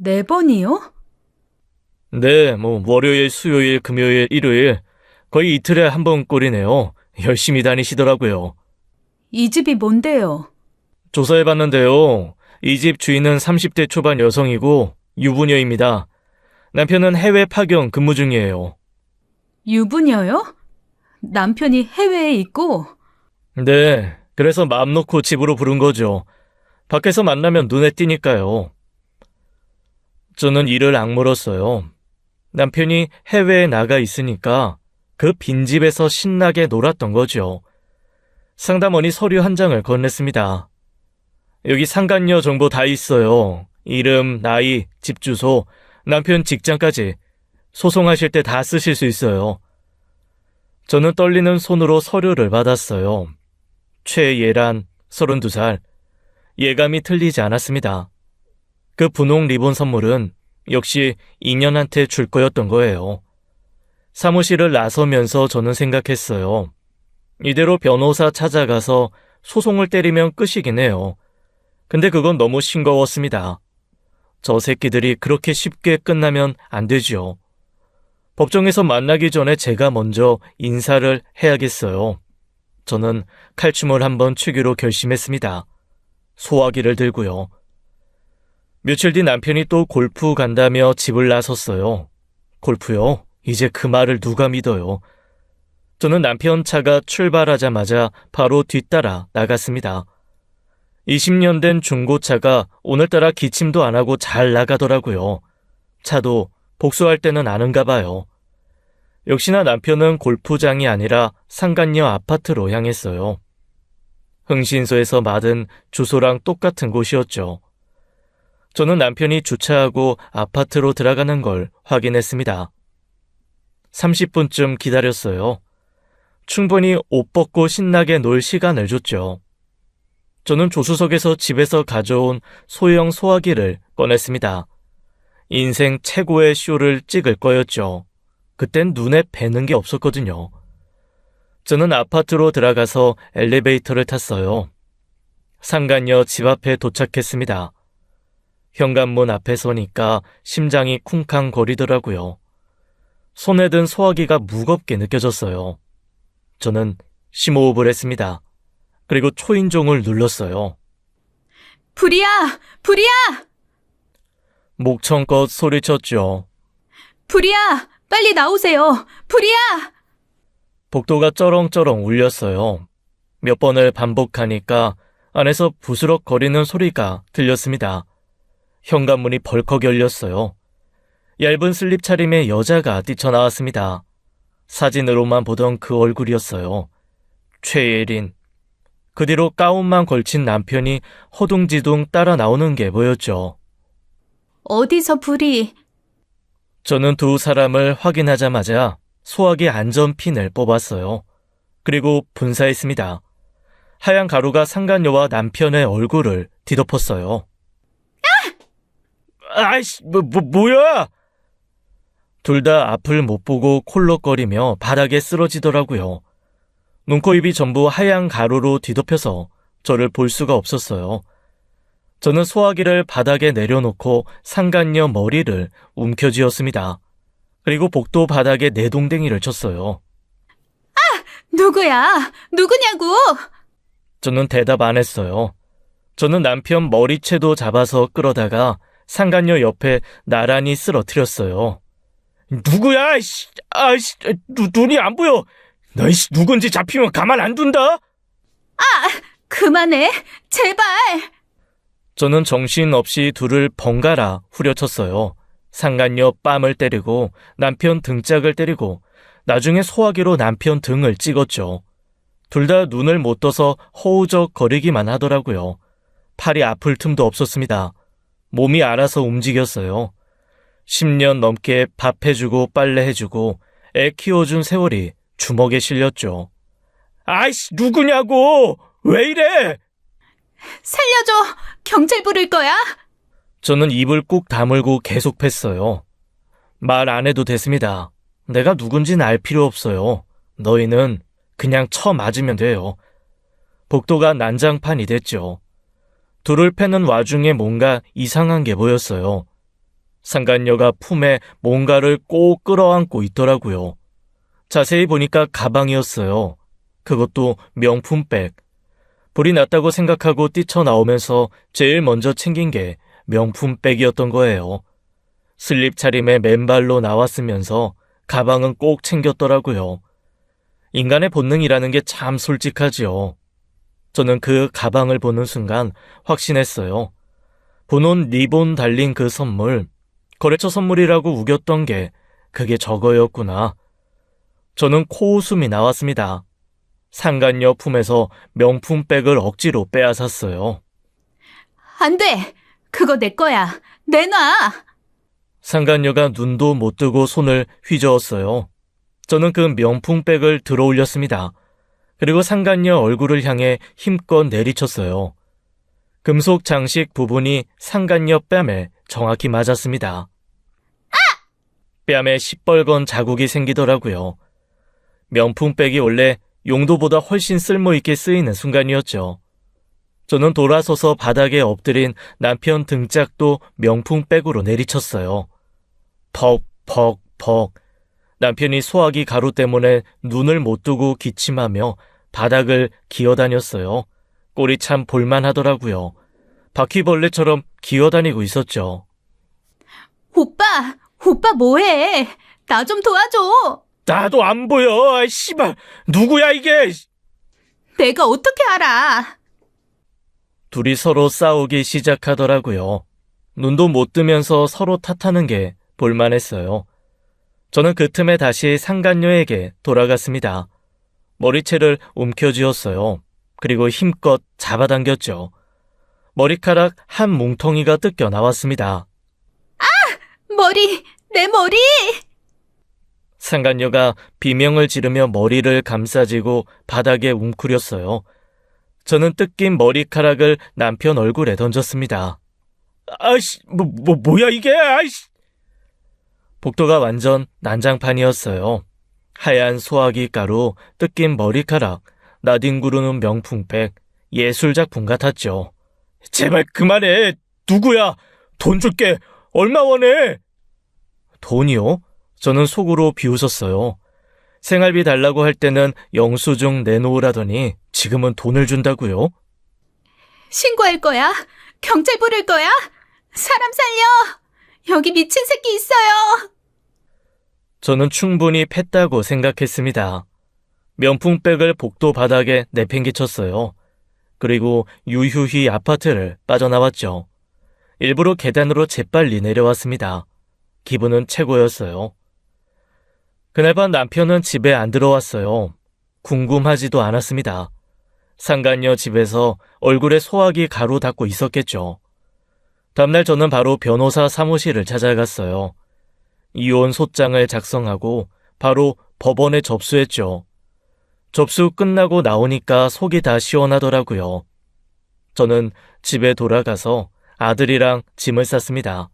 4번이요? 네, 월요일, 수요일, 금요일, 일요일 거의 이틀에 한 번 꼴이네요. 열심히 다니시더라고요. 이 집이 뭔데요? 조사해봤는데요. 이 집 주인은 30대 초반 여성이고 유부녀입니다. 남편은 해외 파견 근무 중이에요. 유부녀요? 남편이 해외에 있고? 네, 그래서 마음 놓고 집으로 부른 거죠. 밖에서 만나면 눈에 띄니까요. 저는 이를 악물었어요. 남편이 해외에 나가 있으니까 그 빈집에서 신나게 놀았던 거죠. 상담원이 서류 한 장을 건넸습니다. 여기 상간녀 정보 다 있어요. 이름, 나이, 집 주소, 남편 직장까지 소송하실 때 다 쓰실 수 있어요. 저는 떨리는 손으로 서류를 받았어요. 최예란, 32살. 예감이 틀리지 않았습니다. 그 분홍 리본 선물은 역시 인연한테 줄 거였던 거예요. 사무실을 나서면서 저는 생각했어요. 이대로 변호사 찾아가서 소송을 때리면 끝이긴 해요. 근데 그건 너무 싱거웠습니다. 저 새끼들이 그렇게 쉽게 끝나면 안 되지요. 법정에서 만나기 전에 제가 먼저 인사를 해야겠어요. 저는 칼춤을 한번 추기로 결심했습니다. 소화기를 들고요. 며칠 뒤 남편이 또 골프 간다며 집을 나섰어요. 골프요? 이제 그 말을 누가 믿어요. 저는 남편 차가 출발하자마자 바로 뒤따라 나갔습니다. 20년 된 중고차가 오늘따라 기침도 안 하고 잘 나가더라고요. 차도 복수할 때는 아는가 봐요. 역시나 남편은 골프장이 아니라 상간녀 아파트로 향했어요. 흥신소에서 받은 주소랑 똑같은 곳이었죠. 저는 남편이 주차하고 아파트로 들어가는 걸 확인했습니다. 30분쯤 기다렸어요. 충분히 옷 벗고 신나게 놀 시간을 줬죠. 저는 조수석에서 집에서 가져온 소형 소화기를 꺼냈습니다. 인생 최고의 쇼를 찍을 거였죠. 그땐 눈에 뵈는 게 없었거든요. 저는 아파트로 들어가서 엘리베이터를 탔어요. 상간녀 집 앞에 도착했습니다. 현관문 앞에 서니까 심장이 쿵쾅거리더라고요. 손에 든 소화기가 무겁게 느껴졌어요. 저는 심호흡을 했습니다. 그리고 초인종을 눌렀어요. 불이야! 불이야! 목청껏 소리쳤죠. 불이야! 빨리 나오세요! 불이야! 복도가 쩌렁쩌렁 울렸어요. 몇 번을 반복하니까 안에서 부스럭거리는 소리가 들렸습니다. 현관문이 벌컥 열렸어요. 얇은 슬립 차림의 여자가 뛰쳐나왔습니다. 사진으로만 보던 그 얼굴이었어요. 최예린. 그 뒤로 가운만 걸친 남편이 허둥지둥 따라 나오는 게 보였죠. 어디서 불이? 저는 두 사람을 확인하자마자 소화기 안전핀을 뽑았어요. 그리고 분사했습니다. 하얀 가루가 상간녀와 남편의 얼굴을 뒤덮었어요. 아이씨, 뭐야? 둘 다 앞을 못 보고 콜록거리며 바닥에 쓰러지더라고요. 눈, 코, 입이 전부 하얀 가루로 뒤덮여서 저를 볼 수가 없었어요. 저는 소화기를 바닥에 내려놓고 상간녀 머리를 움켜쥐었습니다. 그리고 복도 바닥에 내동댕이를 쳤어요. 누구야? 누구냐고? 저는 대답 안 했어요. 저는 남편 머리채도 잡아서 끌어다가 상간녀 옆에 나란히 쓰러뜨렸어요. 누구야? 눈이 안 보여. 너 누군지 잡히면 가만 안 둔다. 그만해. 제발. 저는 정신없이 둘을 번갈아 후려쳤어요. 상간녀 뺨을 때리고 남편 등짝을 때리고 나중에 소화기로 남편 등을 찍었죠. 둘 다 눈을 못 떠서 허우적거리기만 하더라고요. 팔이 아플 틈도 없었습니다. 몸이 알아서 움직였어요. 10년 넘게 밥 해주고 빨래 해주고 애 키워준 세월이 주먹에 실렸죠. 아이씨, 누구냐고! 왜 이래! 살려줘. 경찰 부를 거야? 저는 입을 꾹 다물고 계속 팼어요. 말 안 해도 됐습니다. 내가 누군지는 알 필요 없어요. 너희는 그냥 쳐맞으면 돼요. 복도가 난장판이 됐죠. 둘을 패는 와중에 뭔가 이상한 게 보였어요. 상간녀가 품에 뭔가를 꼭 끌어안고 있더라고요. 자세히 보니까 가방이었어요. 그것도 명품백. 불이 났다고 생각하고 뛰쳐나오면서 제일 먼저 챙긴 게 명품백이었던 거예요. 슬립 차림에 맨발로 나왔으면서 가방은 꼭 챙겼더라고요. 인간의 본능이라는 게 참 솔직하지요. 저는 그 가방을 보는 순간 확신했어요. 분홍 리본 달린 그 선물, 거래처 선물이라고 우겼던 게 그게 저거였구나. 저는 코웃음이 나왔습니다. 상간녀 품에서 명품백을 억지로 빼앗았어요. 안 돼. 그거 내 거야. 내놔. 상간녀가 눈도 못 뜨고 손을 휘저었어요. 저는 그 명품백을 들어 올렸습니다. 그리고 상간녀 얼굴을 향해 힘껏 내리쳤어요. 금속 장식 부분이 상간녀 뺨에 정확히 맞았습니다. 뺨에 시뻘건 자국이 생기더라고요. 명품백이 원래 용도보다 훨씬 쓸모있게 쓰이는 순간이었죠. 저는 돌아서서 바닥에 엎드린 남편 등짝도 명품백으로 내리쳤어요. 퍽퍽퍽. 남편이 소화기 가루 때문에 눈을 못 뜨고 기침하며 바닥을 기어다녔어요. 꼴이 참 볼만하더라고요. 바퀴벌레처럼 기어다니고 있었죠. 오빠 뭐해? 나 좀 도와줘. 나도 안 보여. 아이 씨발, 누구야 이게? 내가 어떻게 알아? 둘이 서로 싸우기 시작하더라고요. 눈도 못 뜨면서 서로 탓하는 게 볼만했어요. 저는 그 틈에 다시 상간녀에게 돌아갔습니다. 머리채를 움켜쥐었어요. 그리고 힘껏 잡아당겼죠. 머리카락 한 뭉텅이가 뜯겨 나왔습니다. 내 머리! 상간녀가 비명을 지르며 머리를 감싸지고 바닥에 웅크렸어요. 저는 뜯긴 머리카락을 남편 얼굴에 던졌습니다. 아이씨, 뭐야 이게, 아이씨! 복도가 완전 난장판이었어요. 하얀 소화기 가루, 뜯긴 머리카락, 나뒹구르는 명품백, 예술작품 같았죠. 제발 그만해! 누구야? 돈 줄게! 얼마 원해? 돈이요? 저는 속으로 비웃었어요. 생활비 달라고 할 때는 영수증 내놓으라더니 지금은 돈을 준다고요? 신고할 거야? 경찰 부를 거야? 사람 살려! 여기 미친 새끼 있어요! 저는 충분히 팼다고 생각했습니다. 명품백을 복도 바닥에 내팽개쳤어요. 그리고 유유히 아파트를 빠져나왔죠. 일부러 계단으로 재빨리 내려왔습니다. 기분은 최고였어요. 그날 밤 남편은 집에 안 들어왔어요. 궁금하지도 않았습니다. 상간녀 집에서 얼굴에 소화기 가루 닦고 있었겠죠. 다음날 저는 바로 변호사 사무실을 찾아갔어요. 이혼 소장을 작성하고 바로 법원에 접수했죠. 접수 끝나고 나오니까 속이 다 시원하더라고요. 저는 집에 돌아가서 아들이랑 짐을 쌌습니다.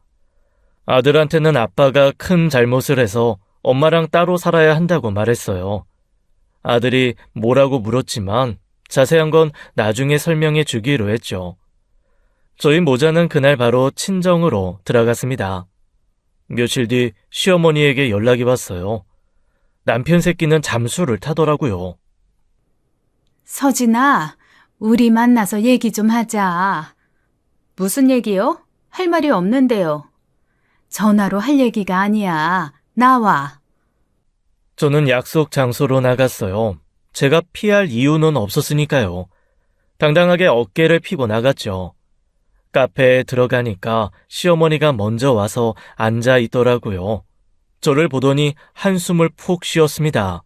아들한테는 아빠가 큰 잘못을 해서 엄마랑 따로 살아야 한다고 말했어요. 아들이 뭐라고 물었지만 자세한 건 나중에 설명해 주기로 했죠. 저희 모자는 그날 바로 친정으로 들어갔습니다. 며칠 뒤 시어머니에게 연락이 왔어요. 남편 새끼는 잠수를 타더라고요. 서진아, 우리 만나서 얘기 좀 하자. 무슨 얘기요? 할 말이 없는데요. 전화로 할 얘기가 아니야. 나와. 저는 약속 장소로 나갔어요. 제가 피할 이유는 없었으니까요. 당당하게 어깨를 펴고 나갔죠. 카페에 들어가니까 시어머니가 먼저 와서 앉아 있더라고요. 저를 보더니 한숨을 푹 쉬었습니다.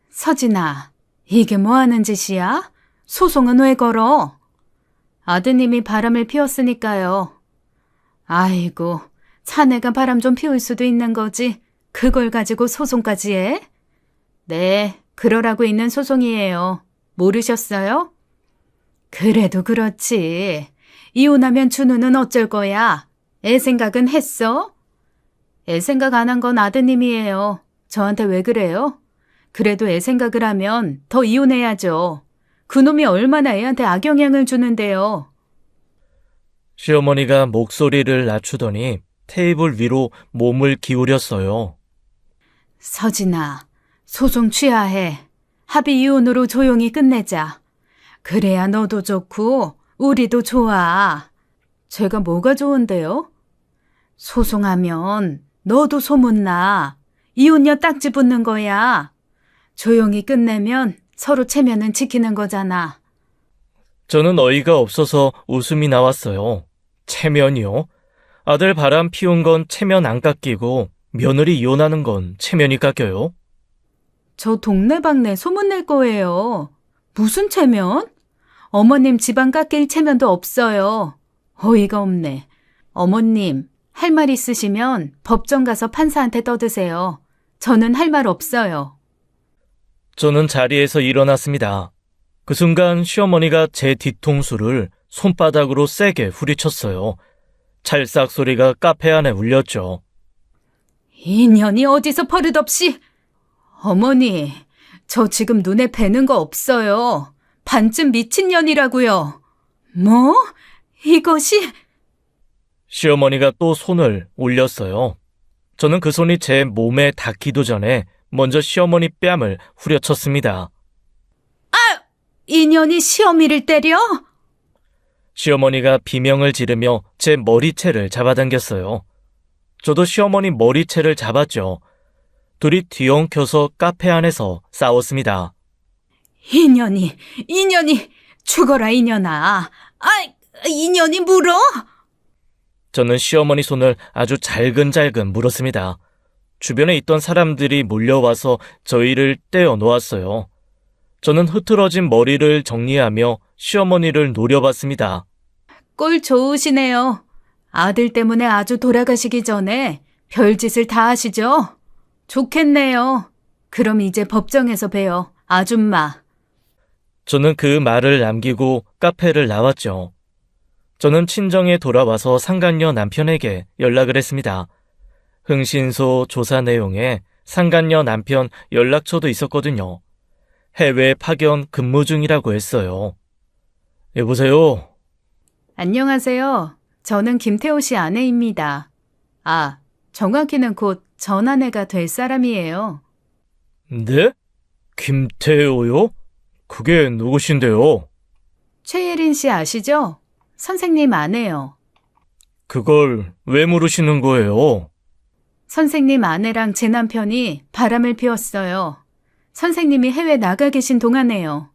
서진아, 이게 뭐 하는 짓이야? 소송은 왜 걸어? 아드님이 바람을 피웠으니까요. 아이고, 자네가 바람 좀 피울 수도 있는 거지. 그걸 가지고 소송까지 해? 네, 그러라고 있는 소송이에요. 모르셨어요? 그래도 그렇지. 이혼하면 준우는 어쩔 거야? 애 생각은 했어? 애 생각 안 한 건 아드님이에요. 저한테 왜 그래요? 그래도 애 생각을 하면 더 이혼해야죠. 그놈이 얼마나 애한테 악영향을 주는데요. 시어머니가 목소리를 낮추더니 테이블 위로 몸을 기울였어요. 서진아, 소송 취하해. 합의 이혼으로 조용히 끝내자. 그래야 너도 좋고 우리도 좋아. 제가 뭐가 좋은데요? 소송하면 너도 소문나. 이혼녀 딱지 붙는 거야. 조용히 끝내면 서로 체면은 지키는 거잖아. 저는 어이가 없어서 웃음이 나왔어요. 체면이요? 아들 바람 피운 건 체면 안 깎이고 며느리 이혼하는 건 체면이 깎여요? 저 동네방네 소문낼 거예요. 무슨 체면? 어머님 집안 깎일 체면도 없어요. 어이가 없네. 어머님, 할 말 있으시면 법정 가서 판사한테 떠드세요. 저는 할 말 없어요. 저는 자리에서 일어났습니다. 그 순간 시어머니가 제 뒤통수를 손바닥으로 세게 후리쳤어요. 찰싹 소리가 카페 안에 울렸죠. 인연이 어디서 버릇없이. 어머니, 저 지금 눈에 뵈는 거 없어요. 반쯤 미친년이라고요. 뭐? 이것이? 시어머니가 또 손을 올렸어요. 저는 그 손이 제 몸에 닿기도 전에 먼저 시어머니 뺨을 후려쳤습니다. 인연이 시어미를 때려? 시어머니가 비명을 지르며 제 머리채를 잡아당겼어요. 저도 시어머니 머리채를 잡았죠. 둘이 뒤엉켜서 카페 안에서 싸웠습니다. 인연이 죽어라 인연아. 인연이 물어? 저는 시어머니 손을 아주 잘근잘근 물었습니다. 주변에 있던 사람들이 몰려와서 저희를 떼어 놓았어요. 저는 흐트러진 머리를 정리하며 시어머니를 노려봤습니다. 꼴 좋으시네요. 아들 때문에 아주 돌아가시기 전에 별짓을 다 하시죠? 좋겠네요. 그럼 이제 법정에서 봬요, 아줌마. 저는 그 말을 남기고 카페를 나왔죠. 저는 친정에 돌아와서 상간녀 남편에게 연락을 했습니다. 흥신소 조사 내용에 상간녀 남편 연락처도 있었거든요. 해외 파견 근무 중이라고 했어요. 여보세요? 안녕하세요. 저는 김태호 씨 아내입니다. 정확히는 곧 전 아내가 될 사람이에요. 네? 김태호요? 그게 누구신데요? 최예린 씨 아시죠? 선생님 아내요. 그걸 왜 물으시는 거예요? 선생님 아내랑 제 남편이 바람을 피웠어요. 선생님이 해외 나가 계신 동안에요.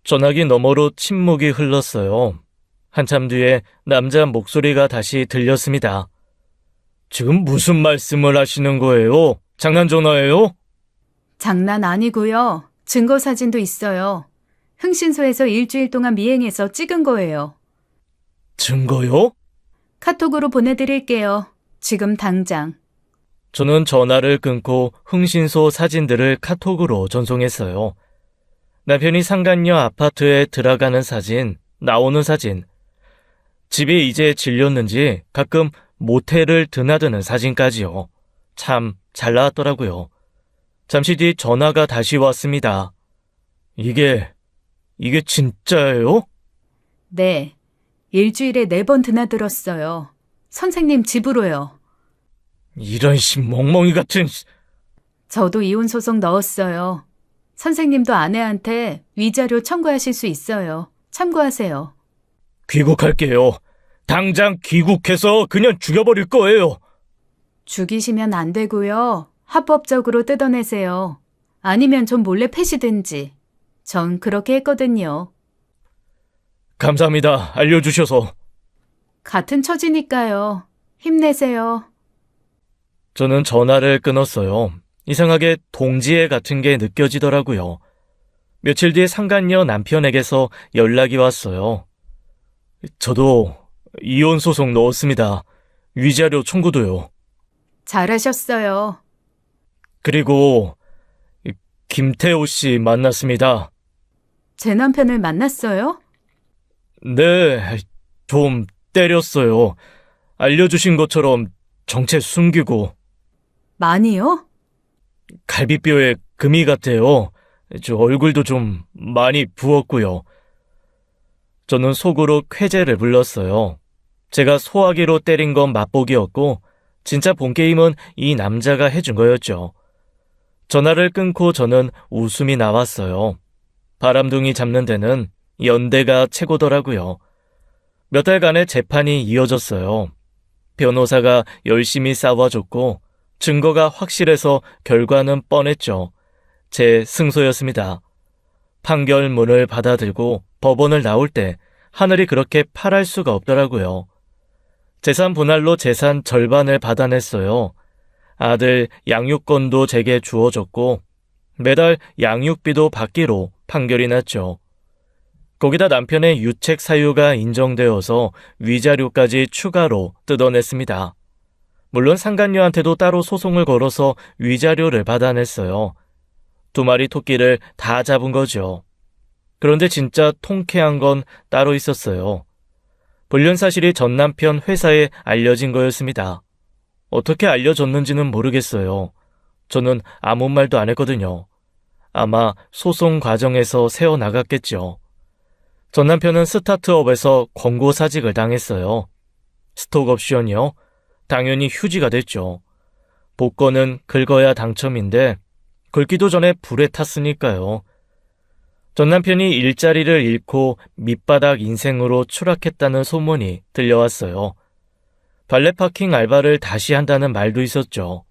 전화기 너머로 침묵이 흘렀어요. 한참 뒤에 남자 목소리가 다시 들렸습니다. 지금 무슨 말씀을 하시는 거예요? 장난 전화예요? 장난 아니고요. 증거 사진도 있어요. 흥신소에서 일주일 동안 미행해서 찍은 거예요. 증거요? 카톡으로 보내드릴게요. 지금 당장. 저는 전화를 끊고 흥신소 사진들을 카톡으로 전송했어요. 남편이 상간녀 아파트에 들어가는 사진, 나오는 사진, 집에 이제 질렸는지 가끔 모텔을 드나드는 사진까지요. 참 잘 나왔더라고요. 잠시 뒤 전화가 다시 왔습니다. 이게 진짜예요? 네. 일주일에 4번 드나들었어요. 선생님 집으로요. 이런 멍멍이 같은... 저도 이혼 소송 넣었어요. 선생님도 아내한테 위자료 청구하실 수 있어요. 참고하세요. 귀국할게요. 당장 귀국해서 그냥 죽여버릴 거예요. 죽이시면 안 되고요. 합법적으로 뜯어내세요. 아니면 좀 몰래 패시든지. 전 그렇게 했거든요. 감사합니다. 알려주셔서. 같은 처지니까요. 힘내세요. 저는 전화를 끊었어요. 이상하게 동지애 같은 게 느껴지더라고요. 며칠 뒤에 상간녀 남편에게서 연락이 왔어요. 저도 이혼 소송 넣었습니다. 위자료 청구도요. 잘하셨어요. 그리고 김태호 씨 만났습니다. 제 남편을 만났어요? 네, 좀 때렸어요. 알려주신 것처럼 정체 숨기고. 많이요? 갈비뼈에 금이 같아요. 저 얼굴도 좀 많이 부었고요. 저는 속으로 쾌재를 불렀어요. 제가 소화기로 때린 건 맛보기였고 진짜 본게임은 이 남자가 해준 거였죠. 전화를 끊고 저는 웃음이 나왔어요. 바람둥이 잡는 데는 연대가 최고더라고요. 몇 달간의 재판이 이어졌어요. 변호사가 열심히 싸워줬고 증거가 확실해서 결과는 뻔했죠. 제 승소였습니다. 판결문을 받아들고 법원을 나올 때 하늘이 그렇게 파랄 수가 없더라고요. 재산 분할로 재산 절반을 받아냈어요. 아들 양육권도 제게 주어졌고 매달 양육비도 받기로 판결이 났죠. 거기다 남편의 유책 사유가 인정되어서 위자료까지 추가로 뜯어냈습니다. 물론 상간녀한테도 따로 소송을 걸어서 위자료를 받아냈어요. 2마리 토끼를 다 잡은 거죠. 그런데 진짜 통쾌한 건 따로 있었어요. 불륜 사실이 전 남편 회사에 알려진 거였습니다. 어떻게 알려졌는지는 모르겠어요. 저는 아무 말도 안 했거든요. 아마 소송 과정에서 새어나갔겠죠. 전 남편은 스타트업에서 권고사직을 당했어요. 스톡옵션이요? 당연히 휴지가 됐죠. 복권은 긁어야 당첨인데 긁기도 전에 불에 탔으니까요. 전 남편이 일자리를 잃고 밑바닥 인생으로 추락했다는 소문이 들려왔어요. 발레 파킹 알바를 다시 한다는 말도 있었죠.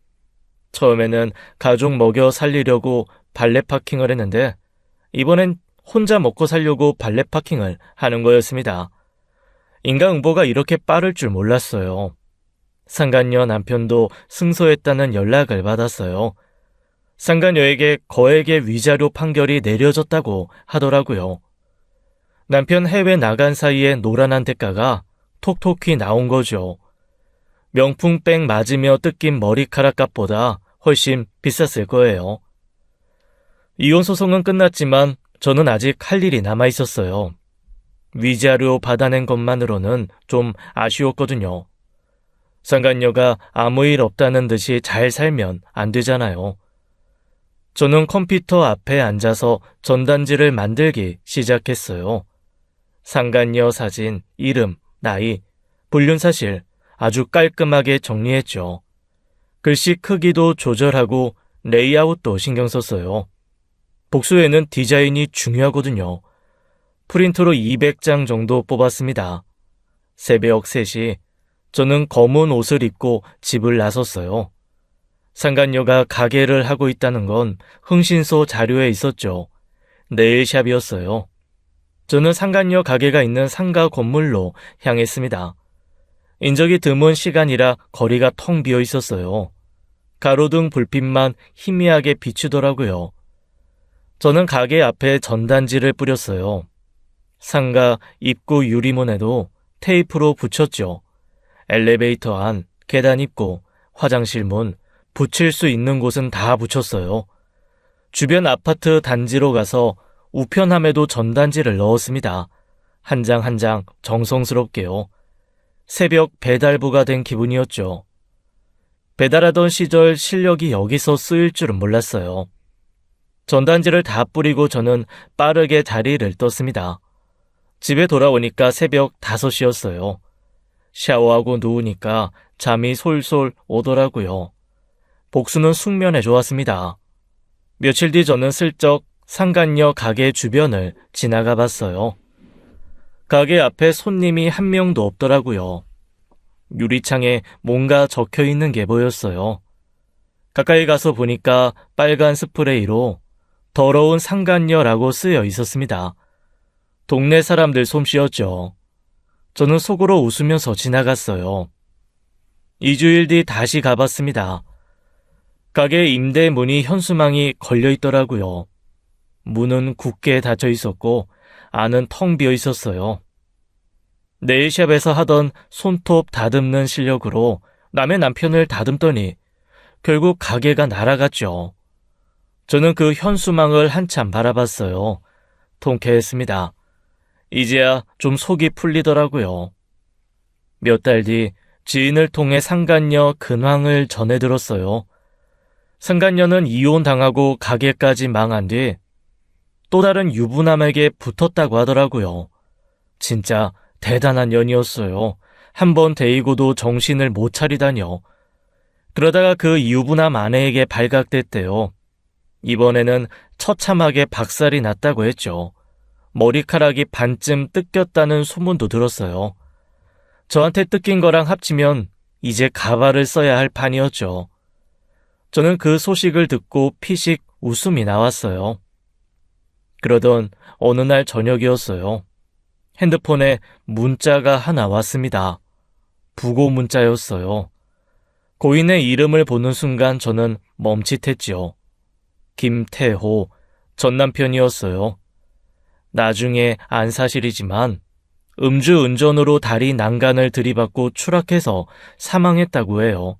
처음에는 가족 먹여 살리려고 발레 파킹을 했는데 이번엔 혼자 먹고 살려고 발레 파킹을 하는 거였습니다. 인과응보가 이렇게 빠를 줄 몰랐어요. 상간녀 남편도 승소했다는 연락을 받았어요. 상간녀에게 거액의 위자료 판결이 내려졌다고 하더라고요. 남편 해외 나간 사이에 노란한 대가가 톡톡히 나온 거죠. 명품백 맞으며 뜯긴 머리카락 값보다 훨씬 비쌌을 거예요. 이혼 소송은 끝났지만 저는 아직 할 일이 남아 있었어요. 위자료 받아낸 것만으로는 좀 아쉬웠거든요. 상간녀가 아무 일 없다는 듯이 잘 살면 안 되잖아요. 저는 컴퓨터 앞에 앉아서 전단지를 만들기 시작했어요. 상간녀 사진, 이름, 나이, 불륜 사실 아주 깔끔하게 정리했죠. 글씨 크기도 조절하고 레이아웃도 신경 썼어요. 복수에는 디자인이 중요하거든요. 프린터로 200장 정도 뽑았습니다. 새벽 3시 저는 검은 옷을 입고 집을 나섰어요. 상간녀가 가게를 하고 있다는 건 흥신소 자료에 있었죠. 네일샵이었어요. 저는 상간녀 가게가 있는 상가 건물로 향했습니다. 인적이 드문 시간이라 거리가 텅 비어 있었어요. 가로등 불빛만 희미하게 비추더라고요. 저는 가게 앞에 전단지를 뿌렸어요. 상가 입구 유리문에도 테이프로 붙였죠. 엘리베이터 안, 계단 입구, 화장실 문, 붙일 수 있는 곳은 다 붙였어요. 주변 아파트 단지로 가서 우편함에도 전단지를 넣었습니다. 한 장 한 장 정성스럽게요. 새벽 배달부가 된 기분이었죠. 배달하던 시절 실력이 여기서 쓰일 줄은 몰랐어요. 전단지를 다 뿌리고 저는 빠르게 자리를 떴습니다. 집에 돌아오니까 새벽 5시였어요. 샤워하고 누우니까 잠이 솔솔 오더라고요. 복수는 숙면에 좋았습니다. 며칠 뒤 저는 슬쩍 상간녀 가게 주변을 지나가 봤어요. 가게 앞에 손님이 한 명도 없더라고요. 유리창에 뭔가 적혀 있는 게 보였어요. 가까이 가서 보니까 빨간 스프레이로 더러운 상간녀라고 쓰여 있었습니다. 동네 사람들 솜씨였죠. 저는 속으로 웃으면서 지나갔어요. 2주일 뒤 다시 가봤습니다. 가게 임대 문이 현수막이 걸려 있더라고요. 문은 굳게 닫혀 있었고 안은 텅 비어 있었어요. 네일샵에서 하던 손톱 다듬는 실력으로 남의 남편을 다듬더니 결국 가게가 날아갔죠. 저는 그 현수막을 한참 바라봤어요. 통쾌했습니다. 이제야 좀 속이 풀리더라고요. 몇 달 뒤 지인을 통해 상간녀 근황을 전해 들었어요. 상간녀는 이혼당하고 가게까지 망한 뒤 또 다른 유부남에게 붙었다고 하더라고요. 진짜 대단한 년이었어요. 한 번 데이고도 정신을 못 차리다뇨. 그러다가 그 유부남 아내에게 발각됐대요. 이번에는 처참하게 박살이 났다고 했죠. 머리카락이 반쯤 뜯겼다는 소문도 들었어요. 저한테 뜯긴 거랑 합치면 이제 가발을 써야 할 판이었죠. 저는 그 소식을 듣고 피식 웃음이 나왔어요. 그러던 어느 날 저녁이었어요. 핸드폰에 문자가 하나 왔습니다. 부고 문자였어요. 고인의 이름을 보는 순간 저는 멈칫했지요. 김태호, 전 남편이었어요. 나중에 안 사실이지만 음주운전으로 다리 난간을 들이받고 추락해서 사망했다고 해요.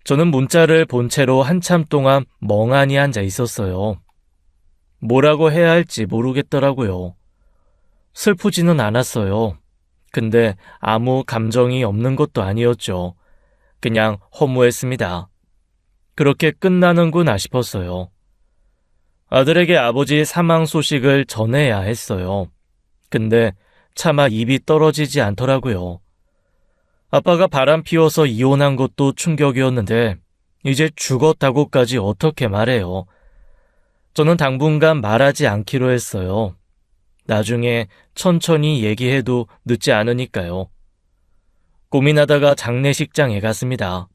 저는 문자를 본 채로 한참 동안 멍하니 앉아 있었어요. 뭐라고 해야 할지 모르겠더라고요. 슬프지는 않았어요. 근데 아무 감정이 없는 것도 아니었죠. 그냥 허무했습니다. 그렇게 끝나는구나 싶었어요. 아들에게 아버지 사망 소식을 전해야 했어요. 근데 차마 입이 떨어지지 않더라고요. 아빠가 바람 피워서 이혼한 것도 충격이었는데 이제 죽었다고까지 어떻게 말해요. 저는 당분간 말하지 않기로 했어요. 나중에 천천히 얘기해도 늦지 않으니까요. 고민하다가 장례식장에 갔습니다.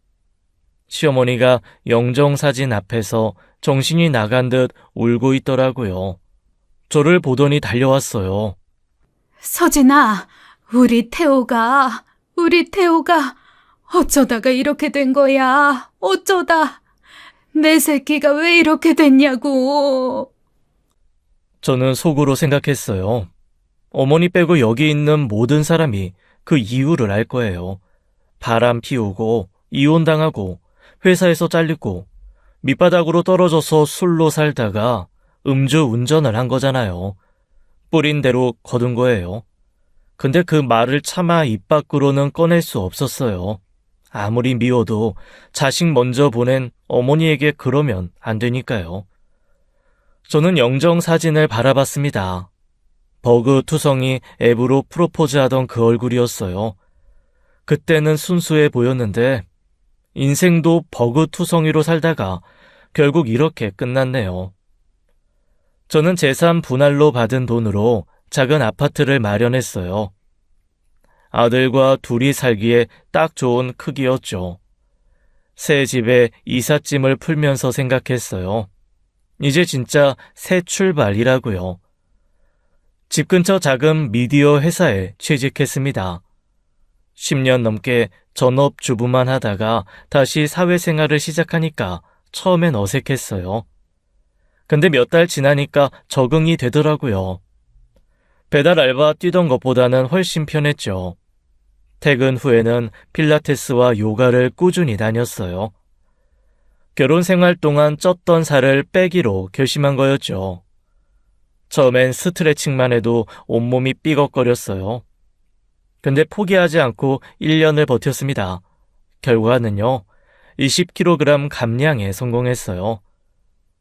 시어머니가 영정사진 앞에서 정신이 나간 듯 울고 있더라고요. 저를 보더니 달려왔어요. 서진아, 우리 태호가 어쩌다가 이렇게 된 거야? 어쩌다? 내 새끼가 왜 이렇게 됐냐고. 저는 속으로 생각했어요. 어머니 빼고 여기 있는 모든 사람이 그 이유를 알 거예요. 바람 피우고 이혼당하고 회사에서 잘리고 밑바닥으로 떨어져서 술로 살다가 음주운전을 한 거잖아요. 뿌린 대로 거둔 거예요. 근데 그 말을 차마 입 밖으로는 꺼낼 수 없었어요. 아무리 미워도 자식 먼저 보낸 어머니에게 그러면 안 되니까요. 저는 영정 사진을 바라봤습니다. 버그투성이 앱으로 프로포즈하던 그 얼굴이었어요. 그때는 순수해 보였는데 인생도 버그투성이로 살다가 결국 이렇게 끝났네요. 저는 재산 분할로 받은 돈으로 작은 아파트를 마련했어요. 아들과 둘이 살기에 딱 좋은 크기였죠. 새 집에 이삿짐을 풀면서 생각했어요. 이제 진짜 새 출발이라고요. 집 근처 작은 미디어 회사에 취직했습니다. 10년 넘게 전업주부만 하다가 다시 사회생활을 시작하니까 처음엔 어색했어요. 근데 몇 달 지나니까 적응이 되더라고요. 배달 알바 뛰던 것보다는 훨씬 편했죠. 퇴근 후에는 필라테스와 요가를 꾸준히 다녔어요. 결혼 생활 동안 쪘던 살을 빼기로 결심한 거였죠. 처음엔 스트레칭만 해도 온몸이 삐걱거렸어요. 근데 포기하지 않고 1년을 버텼습니다. 결과는요, 20kg 감량에 성공했어요.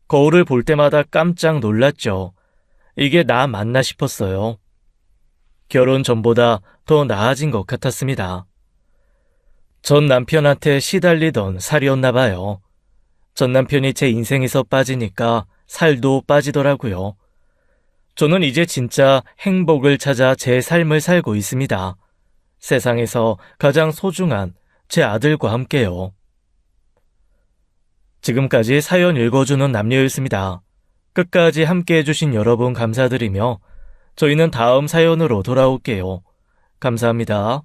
거울을 볼 때마다 깜짝 놀랐죠. 이게 나 맞나 싶었어요. 결혼 전보다 더 나아진 것 같았습니다. 전 남편한테 시달리던 살이었나 봐요. 전 남편이 제 인생에서 빠지니까 살도 빠지더라고요. 저는 이제 진짜 행복을 찾아 제 삶을 살고 있습니다. 세상에서 가장 소중한 제 아들과 함께요. 지금까지 사연 읽어주는 남녀였습니다. 끝까지 함께 해주신 여러분 감사드리며 저희는 다음 사연으로 돌아올게요. 감사합니다.